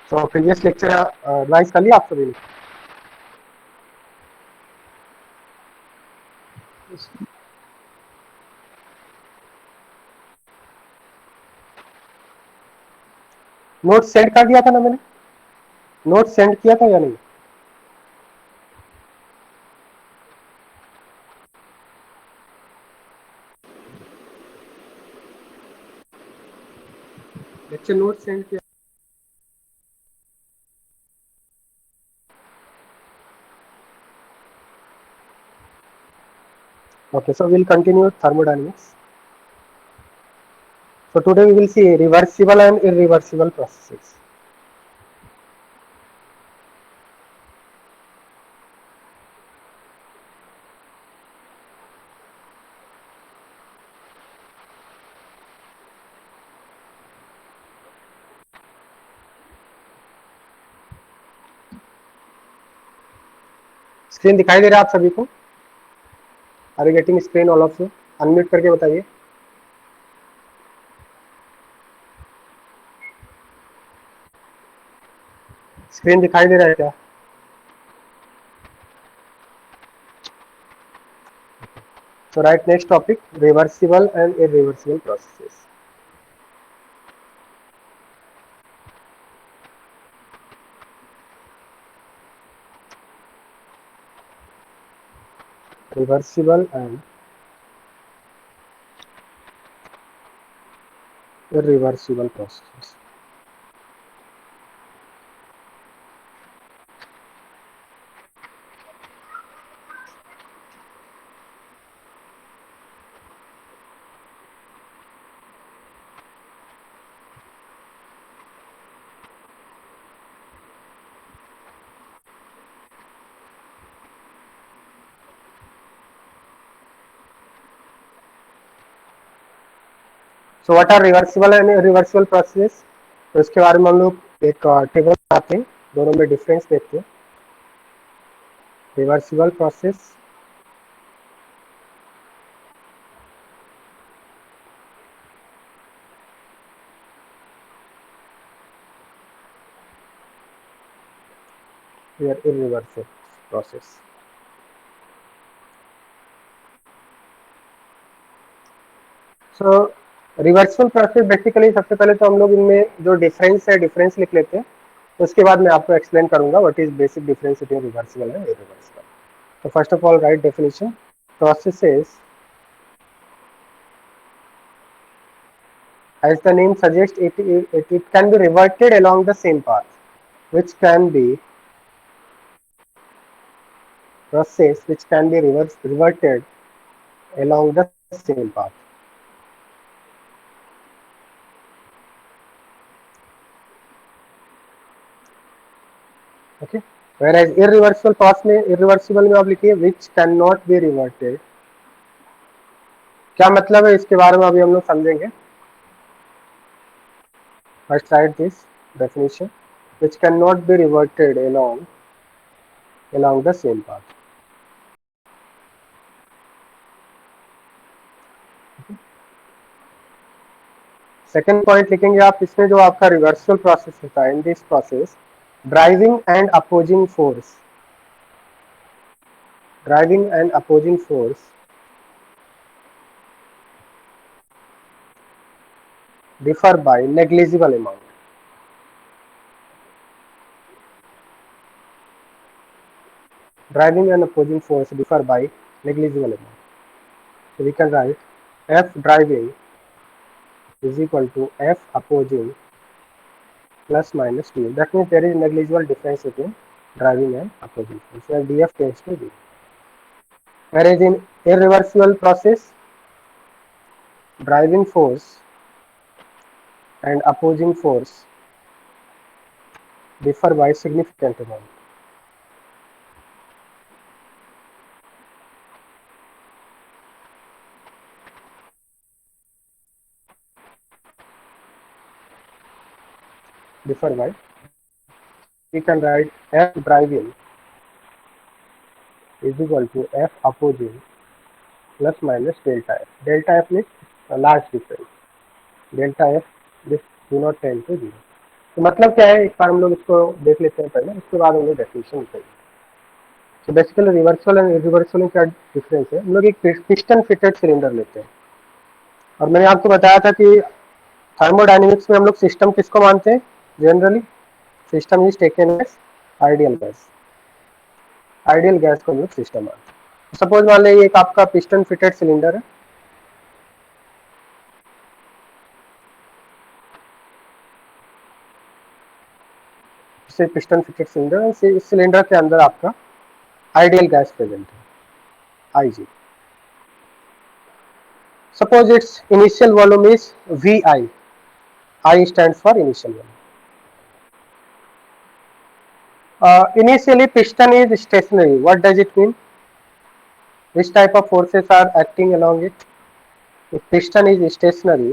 तो previous lecture revise कर लिया आप सभी ने? नोट सेंड कर दिया था ना मैंने? नोट सेंड किया था या नहीं? लेक्चर नोट सेंड किया? Okay, so we'll continue thermodynamics. So today we will see reversible and irreversible processes. Screen दिखाई दे रहा है आप सभी को? Are you getting screen all of you? Unmute करके बताइए। स्क्रीन दिखाई दे रहा है क्या? So right, next topic, reversible and irreversible processes. Reversible and irreversible processes. So what are reversible and irreversible processes? तो इसके बारे में हम लोग एक टेबल बनाते हैं, दोनों में डिफरेंस देखते हैं। रिवर्सिबल प्रोसेस या irreversible प्रोसेस। सो रिवर्सिबल प्रोसेस बेसिकली सबसे पहले तो हम लोग इनमें जो डिफरेंस है डिफरेंस लिख लेते हैं, तो उसके बाद मैं आपको एक्सप्लेन करूंगा what is basic difference between reversible and irreversible. तो first of all right definition, processes as the name suggests it can be reverted along the same path which can be process which can be reverted along the same path. Okay, whereas irreversible process में irreversible में आप लिखिए which cannot be reverted। क्या मतलब है इसके बारे में अभी हम लोग समझेंगे। First write this definition, which cannot be reverted along the same path. Second point लिखेंगे आप इसमें, जो आपका रिवर्सल प्रोसेस होता है in this process, driving and opposing force, driving and opposing force differ by negligible amount. Driving and opposing force differ by negligible amount. So we can write F driving is equal to F opposing plus minus T. That means there is negligible difference between driving and opposing force. So dF tends to 0. Whereas in irreversible process, driving force and opposing force differ by significant amount. Differ by, we can write F driving is equal to F opposing plus minus delta F. Delta F means a large difference. Delta F, this do not tend to 0. तो मतलब क्या है, एक बार हम लोग इसको देख लेते हैं पहले, उसके बाद हम लोग डेफिनेशन लिखेंगे। तो बेसिकली रिवर्सल एंड इरिवर्सल में क्या डिफरेंस है, हम लोग एक पिस्टन फिटेड सिलेंडर लेते हैं, और मैंने आपको बताया था कि थर्मोडायनेमिक्स में हम लोग सिस्टम किसको मानते हैं, generally system is taken as ideal gas, ideal gas को हम लोग सिस्टम मानते हैं। सपोज मान लीजिए एक आपका पिस्टन फिटेड सिलेंडर है, पिस्टन फिटेड सिलेंडर, इस सिलेंडर के अंदर आपका आइडियल गैस प्रेजेंट है, IG. Suppose it's initial volume is VI, I stands for initial volume. Initially piston is stationary. What does it mean? Which type of forces are acting along it? If piston is stationary,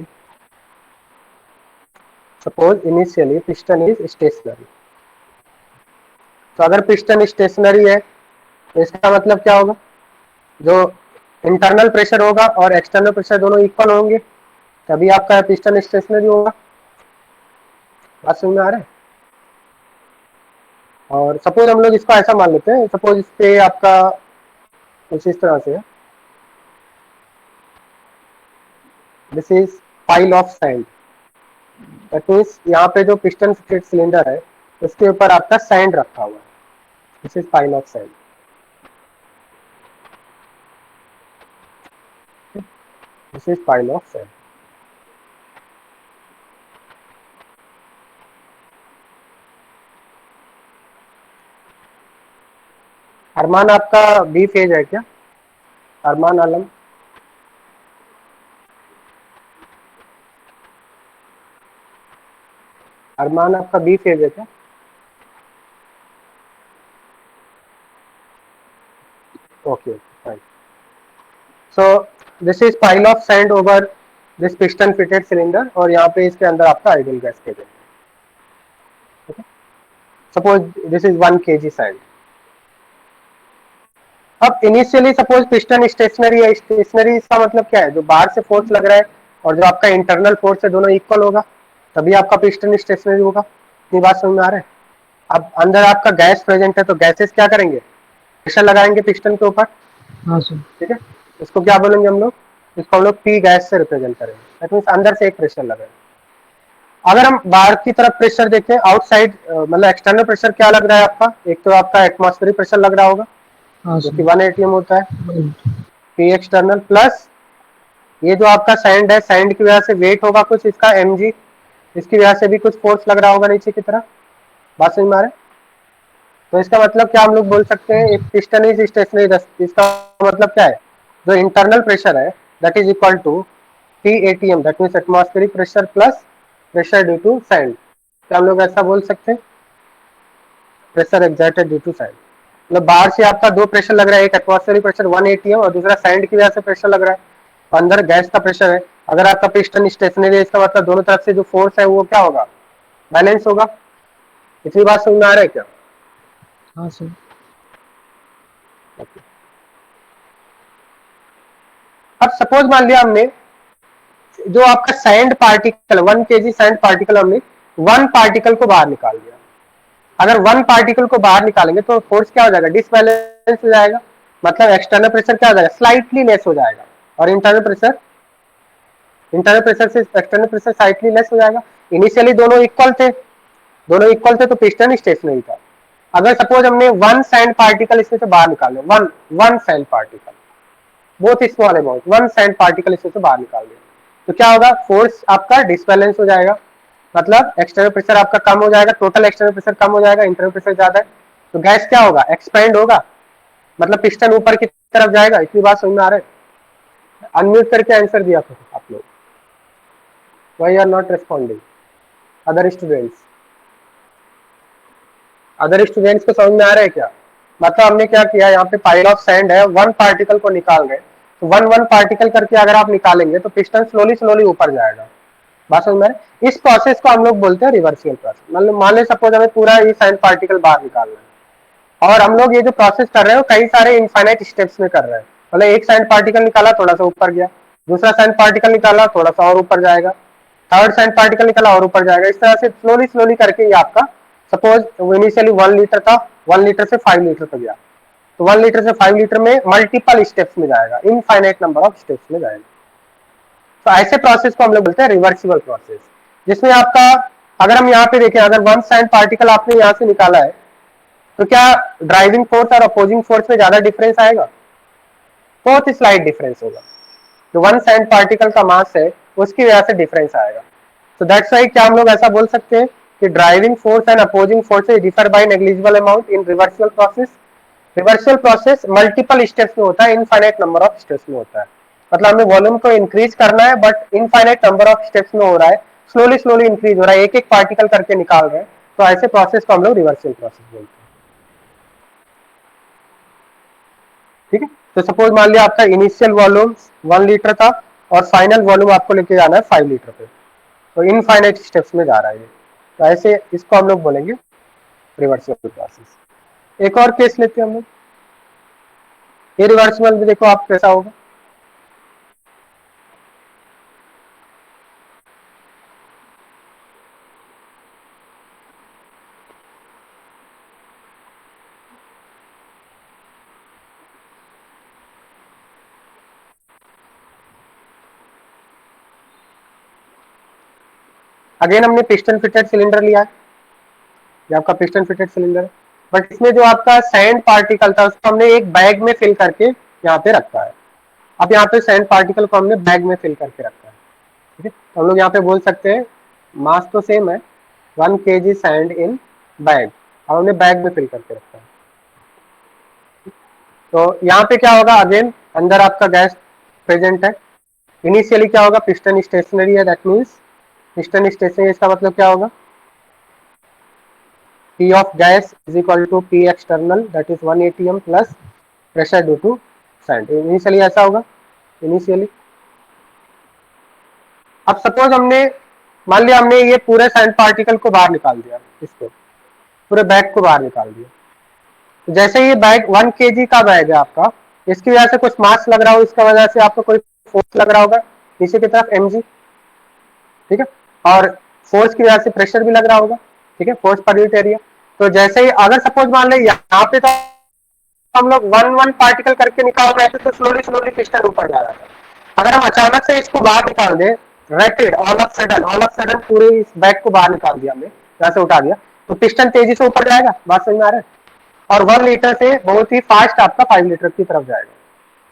suppose initially piston is stationary, तो अगर piston stationery है तो इसका मतलब क्या होगा, जो internal pressure होगा और एक्सटर्नल प्रेशर दोनों इक्वल होंगे, तभी आपका पिस्टन स्टेशनरी होगा। बात समझ में आ रहा है? और सपोज हम लोग इसको ऐसा मान लेते हैं, सपोज इस पे आपका कुछ इस तरह से है, this is pile of sand, that means यहाँ पे जो पिस्टन फिटेड सिलेंडर है उसके ऊपर आपका सैंड रखा हुआ है, this is pile of sand, this is pile of sand. Arman आपका बी फेज है क्या, अरमान आलम? अरमान आपका बी फेज है क्या? Okay fine. So this is pile of sand over this piston fitted cylinder, और यहाँ पे इसके अंदर आपका आइडियल गैस प्रेजेंट है। Suppose this is 1 kg sand. अब इनिशियली सपोज पिस्टन स्टेशनरी है, स्टेशनरी इसका मतलब क्या है, जो बाहर से फोर्स लग रहा है और जो आपका इंटरनल फोर्स है दोनों इक्वल होगा, तभी आपका पिस्टन स्टेशनरी होगा। इतनी बात समझ में आ रहा है? अब अंदर आपका गैस प्रेजेंट है तो गैसेस क्या करेंगे, प्रेशर लगाएंगे पिस्टन के ऊपर। हाँ सर। ठीक है, इसको क्या बोलेंगे हम लोग, इसको हम लोग पी गैस से रिप्रेजेंट करेंगे, दैट मींस अंदर से एक प्रेशर लगाएंगे। अगर हम बाहर की तरफ प्रेशर देखें, आउटसाइड मतलब एक्सटर्नल प्रेशर क्या लग रहा है आपका, एक तो आपका एटमॉस्फेरिक प्रेशर लग रहा होगा, हाँ जो सर। कि 1 atm होता है, पी एक्सटर्नल, प्लस ये जो आपका सैंड है, सैंड की वजह से वेट होगा कुछ इसका mg, इसकी वजह से भी कुछ फोर्स लग रहा होगा नीचे की तरफ। बात समझ में आ रहा है? तो इसका मतलब क्या हम लोग बोल सकते हैं, एक पिस्टन इज स्टेशनरी, इसका मतलब क्या है, जो इंटरनल प्रेशर है that is equal to P ATM, that means atmospheric pressure plus pressure due to sand. क्या हम लोग ऐसा बोल सकते हैं, pressure exerted due to sand. मतलब बाहर से आपका दो प्रेशर लग रहा है, एक एटमॉस्फेरिक प्रेशर 1 atm और दूसरा सैंड की वजह से प्रेशर लग रहा है, अंदर गैस का प्रेशर है। अगर आपका पिस्टन स्टेशनरी है इसका मतलब दोनों तरफ से जो फोर्स है वो क्या होगा, बैलेंस होगा। इतनी बात समझ में आ रहा है क्या? हाँ सर। अब सपोज मान लिया हमने जो आपका sand particle 1 kg sand particle, हमने 1 पार्टिकल को बाहर निकाल दिया। अगर 1 पार्टिकल को बाहर निकालेंगे तो फोर्स क्या हो जाएगा, डिसबैलेंस हो जाएगा, मतलब एक्सटर्नल प्रेशर क्या हो जाएगा, स्लाइटली लेस हो जाएगा, और इंटरनल प्रेशर से एक्सटर्नल प्रेशर स्लाइटली लेस हो जाएगा। इनिशियली दोनों इक्वल थे तो पिस्टन स्टेशनरी था। अगर सपोज हमने 1 सैंड पार्टिकल इसमें से बाहर निकाले, वन सैंड पार्टिकल, बहुत स्मॉल अमाउंट, 1 सैंड पार्टिकल इसमें से बाहर निकाल दिया, तो क्या होगा, फोर्स आपका डिसबैलेंस हो जाएगा, मतलब एक्सटर्नल प्रेशर आपका कम हो जाएगा, टोटल एक्सटर्नल प्रेशर कम हो जाएगा, इंटरनल प्रेशर ज्यादा है, तो गैस क्या होगा, एक्सपेंड होगा, मतलब पिस्टन ऊपर की तरफ जाएगा। इतनी बात समझ में आ रहा है? अनम्यूट करके आंसर दिया था आप लोग, why are not responding other students को समझ में आ रहा है क्या? मतलब हमने क्या किया, यहाँ पे पाइल ऑफ सैंड है, 1 पार्टिकल को निकाल गए, तो 1 पार्टिकल करके अगर आप निकालेंगे तो पिस्टन स्लोली ऊपर जाएगा। बात समझ में? इस प्रोसेस को हम लोग बोलते हैं रिवर्सिबल प्रोसेस। मतलब मान ले सपोज हमें पूरा ये सैंड पार्टिकल बाहर निकालना है, और हम लोग ये जो प्रोसेस कर रहे हैं वो कई सारे इनफाइनाइट स्टेप्स में कर रहे हैं। मतलब एक सैंड पार्टिकल निकाला थोड़ा सा ऊपर गया, दूसरा सैंड पार्टिकल निकाला थोड़ा सा और ऊपर जाएगा, थर्ड सैंड पार्टिकल निकला और ऊपर जाएगा। इस तरह से स्लोली स्लोली करके ये आपका, सपोज इनिशियली 1 लीटर था, 1 लीटर से 5 लीटर तक गया, तो 1 लीटर से 5 लीटर में मल्टीपल स्टेप्स में जाएगा, इनफाइनाइट नंबर ऑफ स्टेप्स में जाएगा। तो ऐसे प्रोसेस को हम लोग बोलते हैं रिवर्सिबल प्रोसेस, जिसमें आपका, अगर हम यहाँ पे देखें, अगर वन सैंड पार्टिकल आपने यहाँ से निकाला है, तो क्या ड्राइविंग फोर्स और अपोजिंग फोर्स में ज्यादा डिफरेंस आएगा? बहुत ही स्लाइट डिफरेंस होगा। जो वन सैंड पार्टिकल का मास है उसकी वजह से डिफरेंस आएगा। तो दैट्स व्हाई क्या हम लोग ऐसा बोल सकते हैं कि driving force and opposing forces differ by negligible amount in reversible process. Reversible process multiple steps में होता है, इनफाइनाइट नंबर ऑफ स्टेप्स में होता है। मतलब हमें वॉल्यूम को इंक्रीज करना है but infinite number of steps में हो रहा है, स्लोली स्लोली इंक्रीज हो रहा है, एक एक पार्टिकल करके निकाल रहे हैं। तो ऐसे प्रोसेस को हम लोग रिवर्सिबल प्रोसेस बोलते हैं। ठीक है, तो सपोज मान लिया आपका इनिशियल वॉल्यूम 1 लीटर था और फाइनल वॉल्यूम आपको लेके जाना है 5 लीटर पे, तो इनफाइनाइट स्टेप्स में जा रहा है ये। तो ऐसे इसको हम लोग बोलेंगे रिवर्सिबल प्रोसेस। एक और केस लेते हैं हम लोग, ये रिवर्सिबल में देखो आप कैसा होगा। अगेन हमने पिस्टन फिटेड सिलेंडर लिया है, ये आपका पिस्टन फिटेड सिलेंडर है, बट इसमें जो आपका सैंड पार्टिकल था उसको हमने एक बैग में फिल करके यहाँ पे रखा है। अब यहाँ पे सैंड पार्टिकल को हमने बैग में फिल करके रखा है। ठीक है, तो हम लोग यहाँ पे बोल सकते हैं मास तो सेम है, 1 kg सैंड इन बैग, अब हमने बैग में फिल करके रखा है। तो यहाँ पे क्या होगा, अगेन अंदर आपका गैस प्रेजेंट है। इनिशियली क्या होगा, पिस्टन स्टेशनरी है, दैट मीन्स पिस्टन स्टेशनरी, इसका मतलब क्या होगा, P of gas is equal to P external, that is 1 atm plus pressure due to sand। Initially ऐसा होगा इनिशियली। अब सपोज हमने, मान लिया हमने ये पूरे सैंड पार्टिकल को बाहर निकाल दिया, इसको पूरे बैग को बाहर निकाल दिया। तो जैसे ये बैग 1 kg का बैग है आपका, इसकी वजह से कुछ मास लग रहा हो, इसका वजह से आपको कोई फोर्स लग रहा होगा नीचे की तरफ mg। ठीक है, और फोर्स की वजह से प्रेशर भी लग रहा होगा। ठीक है, फोर्स पर यूनिट एरिया। तो जैसे ही अगर सपोज मान ले यहाँ पे तो हम लोग 1 पार्टिकल करके निकाल रहे थे, तो स्लोली स्लोली पिस्टन ऊपर जा रहा था। अगर हम अचानक से इसको बाहर निकाल दे, रैपिड, ऑल ऑफ सडन पूरे इस बैग को बाहर निकाल दिया हमने, यहाँ से उठा दिया, तो पिस्टन तेजी से ऊपर जाएगा, बात समझ में आ रहा है? और 1 लीटर से बहुत ही फास्ट आपका 5 लीटर की तरफ जाएगा।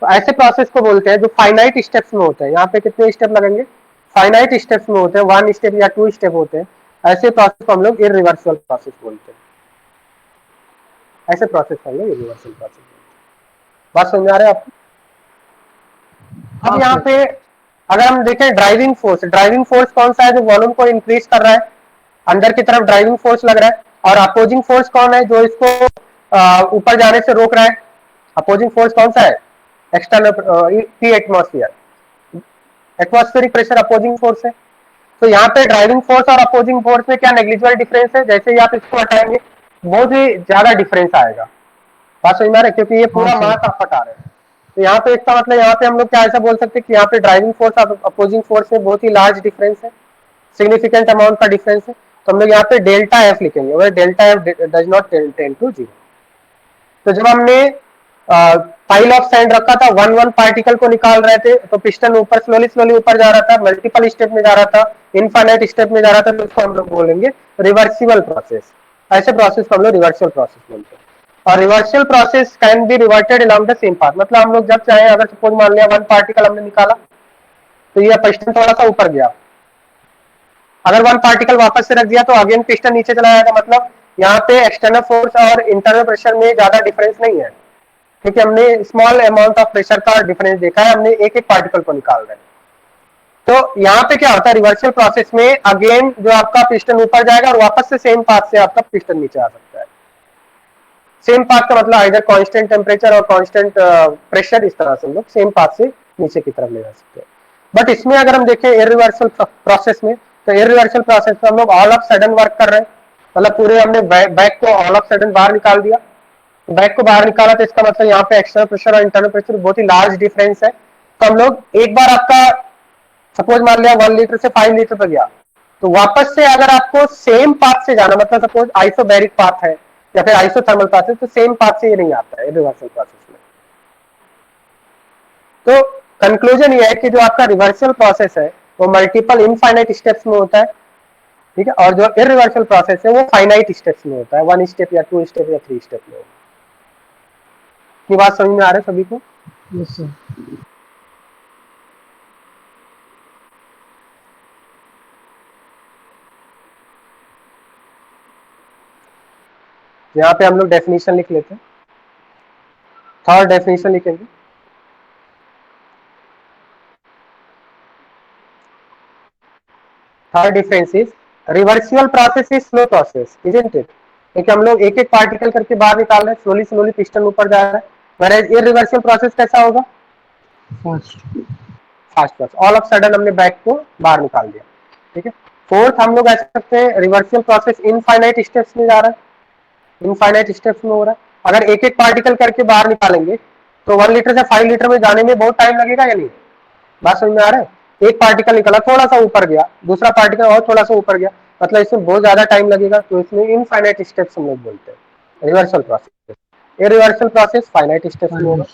तो ऐसे प्रोसेस को बोलते हैं जो फाइनाइट स्टेप्स में होते हैं। यहाँ पे कितने स्टेप लगेंगे, फाइनाइट स्टेप्स में होते हैं, 1 स्टेप या 2 स्टेप होते हैं। ऐसे प्रोसेस को हम लोग इररिवर्सिबल प्रोसेस बोलते हैं। ऐसे प्रोसेस को हम लोग इररिवर्सिबल प्रोसेस बोलते हैं। बात समझ आ रहा है आपको? अब यहाँ पे अगर हम देखें ड्राइविंग फोर्स कौन सा है जो वॉल्यूम को इंक्रीज कर रहा है, अंदर की तरफ ड्राइविंग फोर्स लग रहा है, और अपोजिंग फोर्स कौन है जो इसको ऊपर जाने से रोक रहा है? अपोजिंग फोर्स कौन सा है? External P atmospheric pressure opposing force है। तो यहाँ पे ड्राइविंग फोर्स और अपोजिंग फोर्स में क्या नेग्लिजिबल डिफरेंस है? जैसे ही आप इसको हटाएंगे बहुत ही ज्यादा डिफरेंस आएगा। बात समझ में आ रहा है? क्योंकि ये पूरा मास आप हटा रहे हैं। तो यहाँ पे इसका मतलब, यहाँ पे हम लोग क्या ऐसा बोल सकते हैं कि यहाँ पे ड्राइविंग फोर्स और अपोजिंग फोर्स में बहुत ही लार्ज डिफरेंस है, सिग्निफिकेंट अमाउंट का डिफरेंस है। तो हम लोग यहाँ पे डेल्टा एफ लिखेंगे, और delta F does not tend to 0। तो जब हमने पाइल ऑफ सैंड रखा था, 1 पार्टिकल को निकाल रहे थे, तो पिस्टन ऊपर स्लोली स्लोली ऊपर जा रहा था, मल्टीपल स्टेप में जा रहा था, इनफाइनाइट स्टेप में जा रहा था, तो इसको हम लोग बोलेंगे रिवर्सिबल प्रोसेस। ऐसे प्रोसेस को हम लोग रिवर्सिबल प्रोसेस बोलते हैं। और reversible process can be reverted along the same path. मतलब हम लोग जब चाहे, अगर सपोज मान लिया 1 पार्टिकल हमने निकाला, तो ये पिस्टन थोड़ा सा ऊपर गया, अगर 1 पार्टिकल वापस से रख दिया तो अगेन पिस्टन नीचे चला जाएगा। मतलब यहाँ पे एक्सटर्नल फोर्स और इंटरनल प्रेशर में ज्यादा डिफरेंस नहीं है, क्योंकि हमने स्मॉल अमाउंट ऑफ प्रेशर का डिफरेंस देखा है, हमने एक एक पार्टिकल को निकाल रहे हैं। तो यहाँ पे क्या होता है, रिवर्सल प्रोसेस में अगेन जो आपका पिस्टन ऊपर जाएगा और वापस से सेम पाथ से आपका पिस्टन नीचे आ सकता है। सेम पाथ का मतलब इधर कांस्टेंट टेम्परेचर और कांस्टेंट प्रेशर, इस तरह से हम लोग सेम पाथ से नीचे की तरफ ले जा सकते हैं। बट इसमें अगर हम देखें इररिवर्सल प्रोसेस में, तो इररिवर्सल प्रोसेस में हम लोग ऑल ऑफ सडन वर्क कर रहे हैं। मतलब पूरे हमने बैग को ऑल ऑफ सडन बाहर निकाल दिया, बैग को बाहर निकाला, तो इसका मतलब यहाँ पे एक्सटर्नल प्रेशर और इंटरनल प्रेशर बहुत ही लार्ज डिफरेंस है। तो हम लोग एक बार आपका सपोज मान लिया 1 लीटर से 5 लीटर पर गया, तो वापस से अगर आपको सेम पाथ से जाना, मतलब सपोज आइसोबैरिक पाथ है या फिर आइसोथर्मल पाथ है, तो सेम पाथ से ये नहीं आता है रिवर्सल प्रोसेस में। तो कंक्लूजन ये है कि जो आपका रिवर्सल प्रोसेस है वो मल्टीपल इनफाइनाइट स्टेप्स में होता है, ठीक है, और जो इरिवर्सल प्रोसेस है वो फाइनाइट स्टेप्स में होता है, 1 स्टेप या 2 स्टेप या 3 स्टेप में होगा। की बात समझ में आ रहा है सभी को? Yes sir. यहाँ पे हम लोग डेफिनेशन लिख लेते हैं, थर्ड डेफिनेशन लिखेंगे। Third difference is reversible process is slow process, isn't it? क्योंकि हम लोग एक एक पार्टिकल करके बाहर निकाल रहे हैं, स्लोली स्लोली पिस्टन ऊपर जा रहा है, व्हेयरएज इरिवर्सिबल प्रोसेस कैसा होगा? Fast. Fast process, all of sudden हमने बैग को बाहर निकाल दिया, ठीक है। फोर्थ हम लोग ऐसा करते हैं, रिवर्सिबल प्रोसेस इनफाइनाइट स्टेप्स में जा रहा है, इनफाइनाइट स्टेप्स में हो रहा है। अगर एक एक पार्टिकल करके बाहर निकालेंगे तो 1 लीटर से 5 लीटर में जाने में बहुत टाइम लगेगा या नहीं? बात समझ में आ रहा है? एक पार्टिकल निकला, थोड़ा सा ऊपर गया, दूसरा पार्टिकल और थोड़ा सा ऊपर गया, मतलब इसमें बहुत ज्यादा टाइम लगेगा, तो इसमें इनफाइनाइट स्टेप्स हम लोग बोलते हैं reversal process. Irreversal process finite steps में होगा।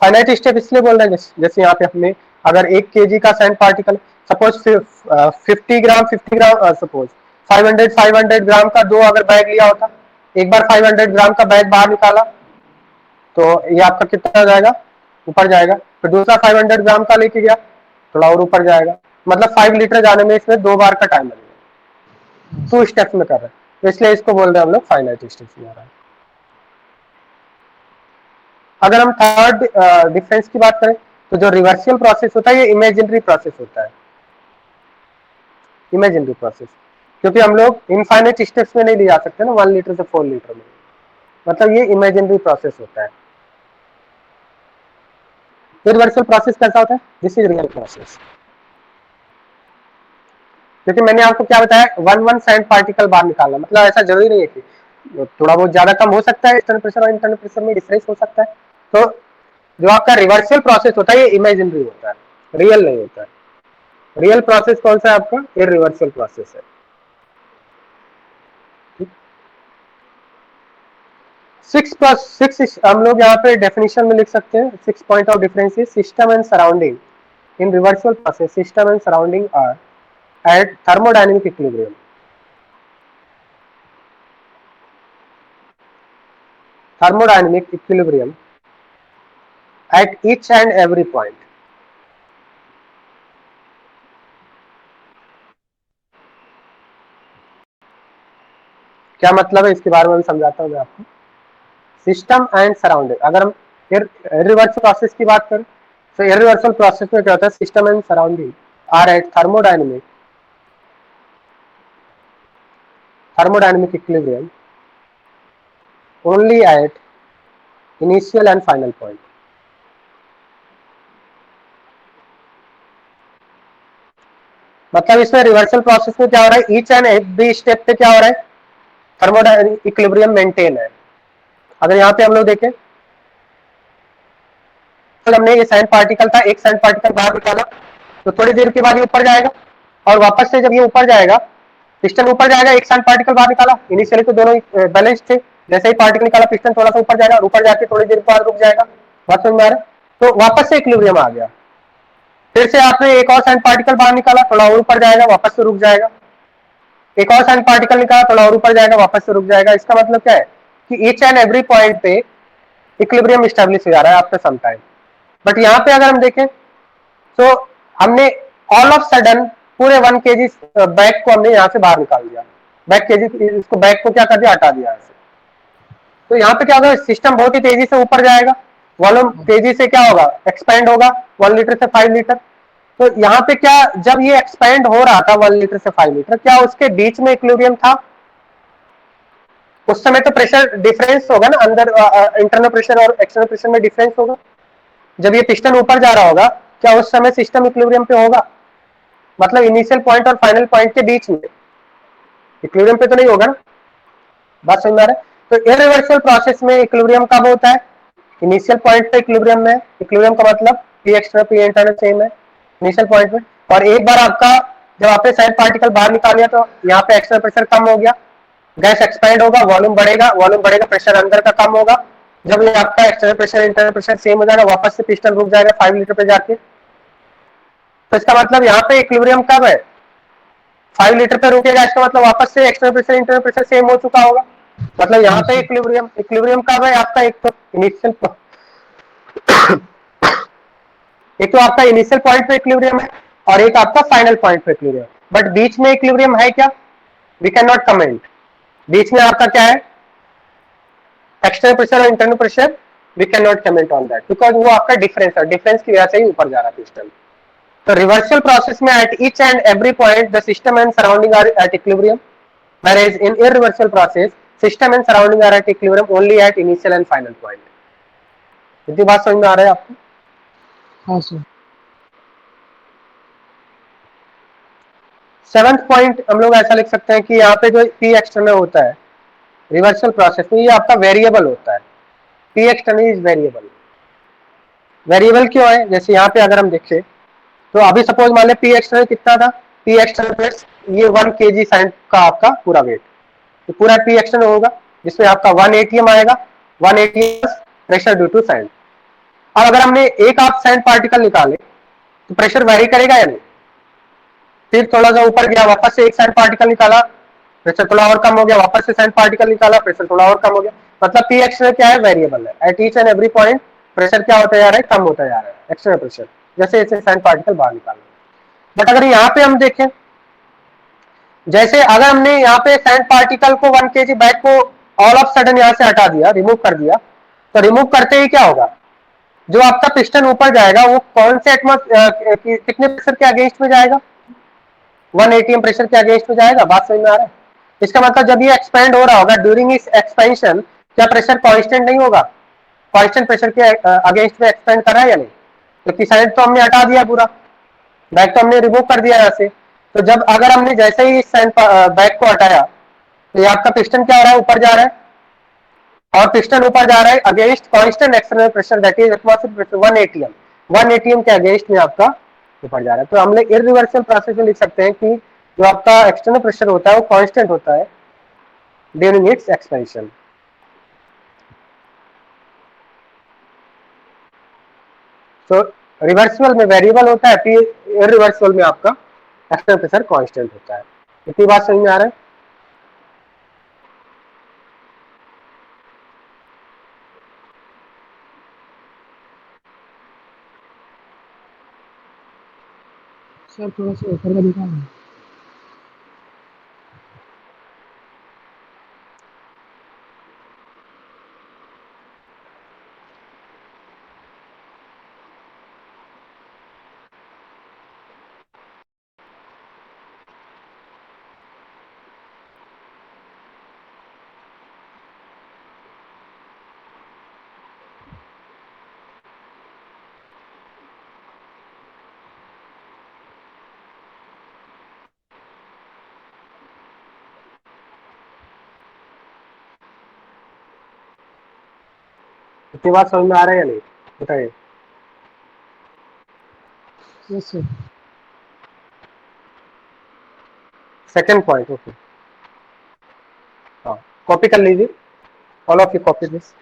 फाइनाइट स्टेप इसलिए बोल रहे हैं जैसे यहाँ पे हमने अगर 1 kg का सैंड पार्टिकल, सपोज 50 ग्राम सपोज 500 ग्राम का 2 अगर बैग लिया होता, एक बार 500 ग्राम का बैग बाहर निकाला तो ये आपका कितना जाएगा? ऊपर जाएगा। फिर दूसरा 500 ग्राम का लेके गया, थोड़ा और ऊपर जाएगा, मतलब 5 लीटर जाने में इसमें 2 बार का टाइम लगेगा, 2 स्टेप्स में कर रहे हैं, तो इसलिए इसको बोल रहे हैं हम लोग फाइनाइट स्टेप्स में आ रहा है। अगर हम थर्ड डिफरेंस की बात करें तो जो रिवर्सिबल प्रोसेस होता है ये इमेजिनरी प्रोसेस होता है, इमेजिनरी प्रोसेस, क्योंकि हम लोग इनफाइनाइट स्टेप्स में नहीं ले जा सकते ना 1 लीटर से 4 लीटर में, मतलब ये इमेजिनरी प्रोसेस होता है। रिवर्सिबल प्रोसेस कैसा होता है? दिस इज रियल प्रोसेस, क्योंकि मैंने आपको क्या बताया, 1 सैंड पार्टिकल बाहर निकालना, मतलब ऐसा जरूरी नहीं है कि थोड़ा बहुत ज्यादा कम हो सकता है, एक्सटर्नल प्रेशर और इंटरनल प्रेशर में डिफरेंस हो सकता है। तो जो आपका रिवर्सिबल प्रोसेस होता है ये इमेजिनरी होता है, रियल नहीं होता है। रियल प्रोसेस कौन सा है आपका? इरिवर्सिबल प्रोसेस है। सिक्स हम लोग यहाँ पे डेफिनेशन में लिख सकते हैं, 6 point of difference is system and surrounding in reversible process, system and surrounding are at thermodynamic equilibrium. thermodynamic equilibrium at each and every point. क्या मतलब है इसके बारे में समझाता हूं मैं आपको। सिस्टम एंड सराउंडिंग, अगर हम इरिवर्सिबल प्रोसेस की बात करें तो इरिवर्सिबल प्रोसेस में क्या होता है, system and surrounding are at thermodynamic equilibrium only at initial and final point. मतलब इसमें रिवर्सल प्रोसेस में क्या हो रहा है, ईच एंड एवरी स्टेप पे क्या हो रहा है, थर्मोडायनेमिक इक्विलिब्रियम मेंटेन है। अगर यहाँ पे हम लोग देखें, हमने ये सैंड पार्टिकल था, एक सैंड पार्टिकल बाहर निकाला तो थोड़ी देर के बाद ये ऊपर जाएगा, और वापस से जब ये ऊपर जाएगा, पिस्टन ऊपर जाएगा, एक सैंड पार्टिकल बाहर निकाला, इनिशियली तो दोनों बैलेंस थे, जैसे ही पार्टिकल निकाला पिस्टन थोड़ा सा ऊपर जाएगा, ऊपर जाके थोड़ी देर बाद रुक जाएगा, बात समझ में आ रहा है? तो वापस से इक्विलिब्रियम आ गया। फिर से आपने एक और सैंड पार्टिकल बाहर निकाला, थोड़ा और ऊपर जाएगा, वापस से रुक जाएगा, एक और सैंड पार्टिकल निकाला, थोड़ा और ऊपर जाएगा, वापस से रुक जाएगा। इसका मतलब क्या है कि ईच एंड एवरी पॉइंट पे इक्विलिब्रियम स्टैब्लिश हो जा रहा है आफ्टर सम टाइम। बट यहाँ पे अगर हम देखें तो हमने ऑल ऑफ सडन पूरे 1 kg बैग को हमने यहाँ से बाहर निकाल दिया, इसको बैग को क्या कर दिया, हटा दिया ऐसे। तो यहाँ पे क्या होगा, सिस्टम बहुत ही तेजी से ऊपर जाएगा, वॉल्यूम तेजी से क्या होगा, एक्सपेंड होगा 1 लीटर से 5 लीटर। तो यहाँ पे क्या, जब ये एक्सपेंड हो रहा था 1 लीटर से 5 लीटर, क्या उसके बीच में इक्विलिब्रियम था? उस समय तो प्रेशर डिफरेंस होगा ना, अंदर इंटरनल प्रेशर और एक्सटर्नल प्रेशर में डिफरेंस होगा। जब ये पिस्टन ऊपर जा रहा होगा, क्या उस समय सिस्टम इक्विलिब्रियम पे होगा? मतलब इनिशियल पॉइंट और फाइनल पॉइंट के बीच में इक्विलिब्रियम पे तो नहीं होगा ना, बात समझ में आ रहा है? तो इरिवर्सिबल प्रोसेस में इक्विलिब्रियम कब होता है, इनिशियल पॉइंट पे इक्विलिब्रियम में। इक्विलिब्रियम का मतलब P external P internal same है इनिशियल पॉइंट में, और एक बार आपका जब आपने साइड पार्टिकल बाहर निकाल लिया तो यहाँ पे एक्सटर्नल प्रेशर कम हो गया, गैस एक्सपैंड होगा, वॉल्यूम बढ़ेगा, प्रेशर अंदर का कम होगा। जब ये आपका external pressure internal pressure same हो जाएगा, वापस से पिस्टन रुक जाएगा 5 लीटर पे जाके। तो इसका मतलब यहाँ पे इक्विलिब्रियम कब है, 5 लीटर पे रुकेगा, इसका मतलब वापस से external pressure internal pressure same हो चुका होगा। मतलब यहाँ हाँ पे सर। इक्विलिब्रियम इक्विलिब्रियम कब है आपका, एक तो आपका इनिशियल पॉइंट पे इक्विलिब्रियम है और एक आपका फाइनल पॉइंट पे इक्विलिब्रियम, बट बीच में इक्विलिब्रियम है क्या, वी कैन नॉट कमेंट। बीच में आपका क्या है, एक्सटर्नल प्रेशर और internal pressure, we can not comment on that because वो आपका डिफरेंस है, डिफरेंस की वजह से ही ऊपर जा रहा है पिस्टन। तो रिवर्सल प्रोसेस में at each and every point the system and surrounding are at equilibrium, whereas in irreversible process system and surrounding are at equilibrium only at initial and final point। इतनी बात समझ में आ रहा है आपको? हाँ सर। सेवंथ पॉइंट हम लोग ऐसा लिख सकते हैं कि यहाँ पे जो पी एक्सटर्नल होता है रिवर्सल प्रोसेस में, ये आपका वेरिएबल होता है, P external is variable. Variable क्यों है, जैसे यहाँ पे अगर हम देखें तो अभी सपोज मान ले पी एक्सटर्नल कितना था, पी एक्सटर्नल प्लस ये 1 kg साइन का आपका पूरा वेट, तो पूरा पी एक्सटर्नल होगा जिसमें आपका 1 atm आएगा, 1 atm pressure due to sign. अब अगर हमने एक आप सैंड पार्टिकल निकाले तो प्रेशर वेरी करेगा या नहीं, फिर थोड़ा सा ऊपर गया वापस से एक सैंड पार्टिकल निकाला, प्रेशर थोड़ा और कम हो गया, वापस से सैंड पार्टिकल निकाला, प्रेशर थोड़ा और कम हो गया। मतलब पी एक्सटर्नल क्या है, वेरिएबल है, eight each and every point pressure क्या होता जा रहा है, कम होता जा रहा है एक्सटर्नल प्रेशर, जैसे जैसे सैंड पार्टिकल बाहर निकालना। बट अगर यहाँ पे हम देखें, जैसे अगर हमने यहाँ पे सैंड पार्टिकल को 1 kg बैग को ऑल ऑफ सडन यहाँ से हटा दिया, रिमूव कर दिया, तो रिमूव करते ही क्या होगा, जो आपका पिस्टन ऊपर जाएगा वो कौन से कितने प्रेशर के अगेंस्ट में जाएगा, 1 atm प्रेशर के अगेंस्ट में जाएगा। बात समझ में आ रहा है? इसका मतलब जब ये एक्सपेंड हो रहा होगा ड्यूरिंग इस एक्सपेंशन, क्या प्रेशर कांस्टेंट नहीं होगा, कांस्टेंट प्रेशर के अगेंस्ट में एक्सपेंड कर रहा है या नहीं, क्योंकि साइड तो हमने हटा दिया, पूरा बैग तो हमने रिमूव कर दिया यहाँ से। तो जब अगर हमने जैसे ही इस बैग को हटाया तो ये आपका पिस्टन क्या हो रहा है, ऊपर जा रहा है, और पिस्टन ऊपर जा रहा है against constant external pressure that is atmospheric pressure 1 atm, 1 atm के अगेंस्ट में आपका ऊपर जा रहा है। तो हम लोग इरिवर्सल प्रोसेस में लिख सकते हैं कि जो आपका एक्सटर्नल प्रेशर होता है वो कांस्टेंट होता है ड्यूरिंग इट्स एक्सपेंशन। तो रिवर्सिबल में वेरिएबल होता है, इरिवर्सिबल में आपका एक्सटर्नल प्रेशर कांस्टेंट होता है। इतनी बात समझ में आ रहा है? सर थोड़ा सा ऊपर का दिखाना। इतनी बात समझ में आ रहा है या नहीं, बताइए। Yes sir. Second point, okay, हाँ, कॉपी कर लीजिए, all of you copy this.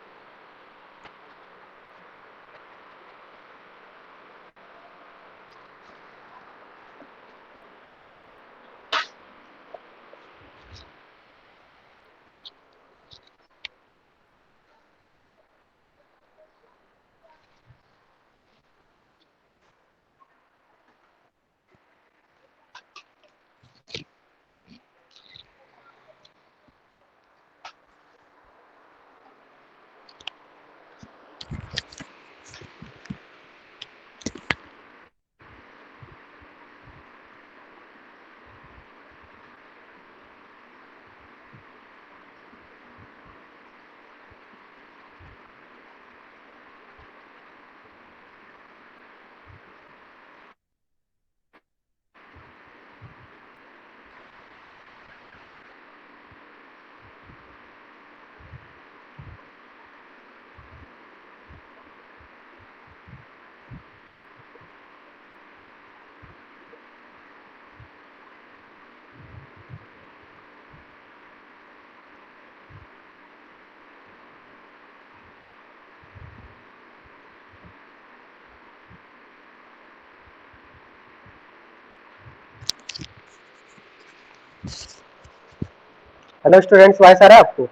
Hello students, voice आ रहा है आपको?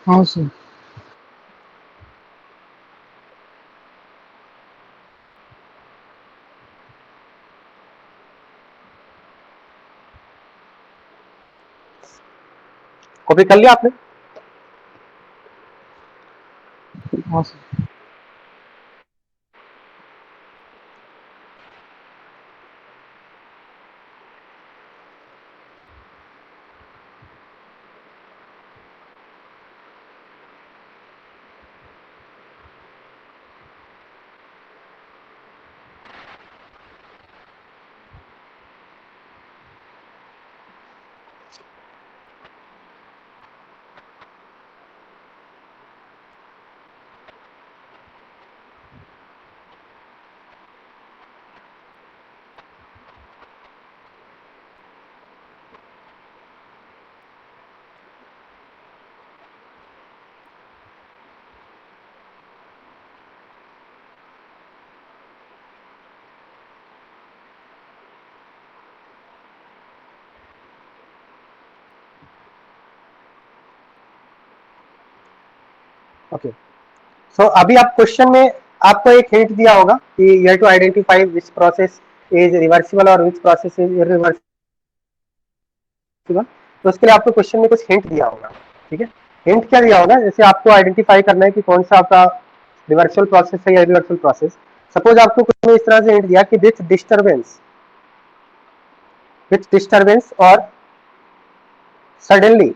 हाँ सर। कॉपी कर लिया आपने? हाँ सर। ओके, सो अभी आप क्वेश्चन में आपको एक हिंट दिया होगा कि you have to identify which process is reversible और विच प्रोसेस इज इरिवर्सिबल। तो उसके लिए आपको क्वेश्चन में कुछ हिंट दिया होगा, ठीक है? हिंट क्या दिया होगा? जैसे आपको आइडेंटिफाई करना है कि कौन सा आपका रिवर्सल प्रोसेस है या इरिवर्सल प्रोसेस। सपोज आपको कुछ में इस तरह से हिंट दिया कि विच डिस्टर्बेंस और सडनली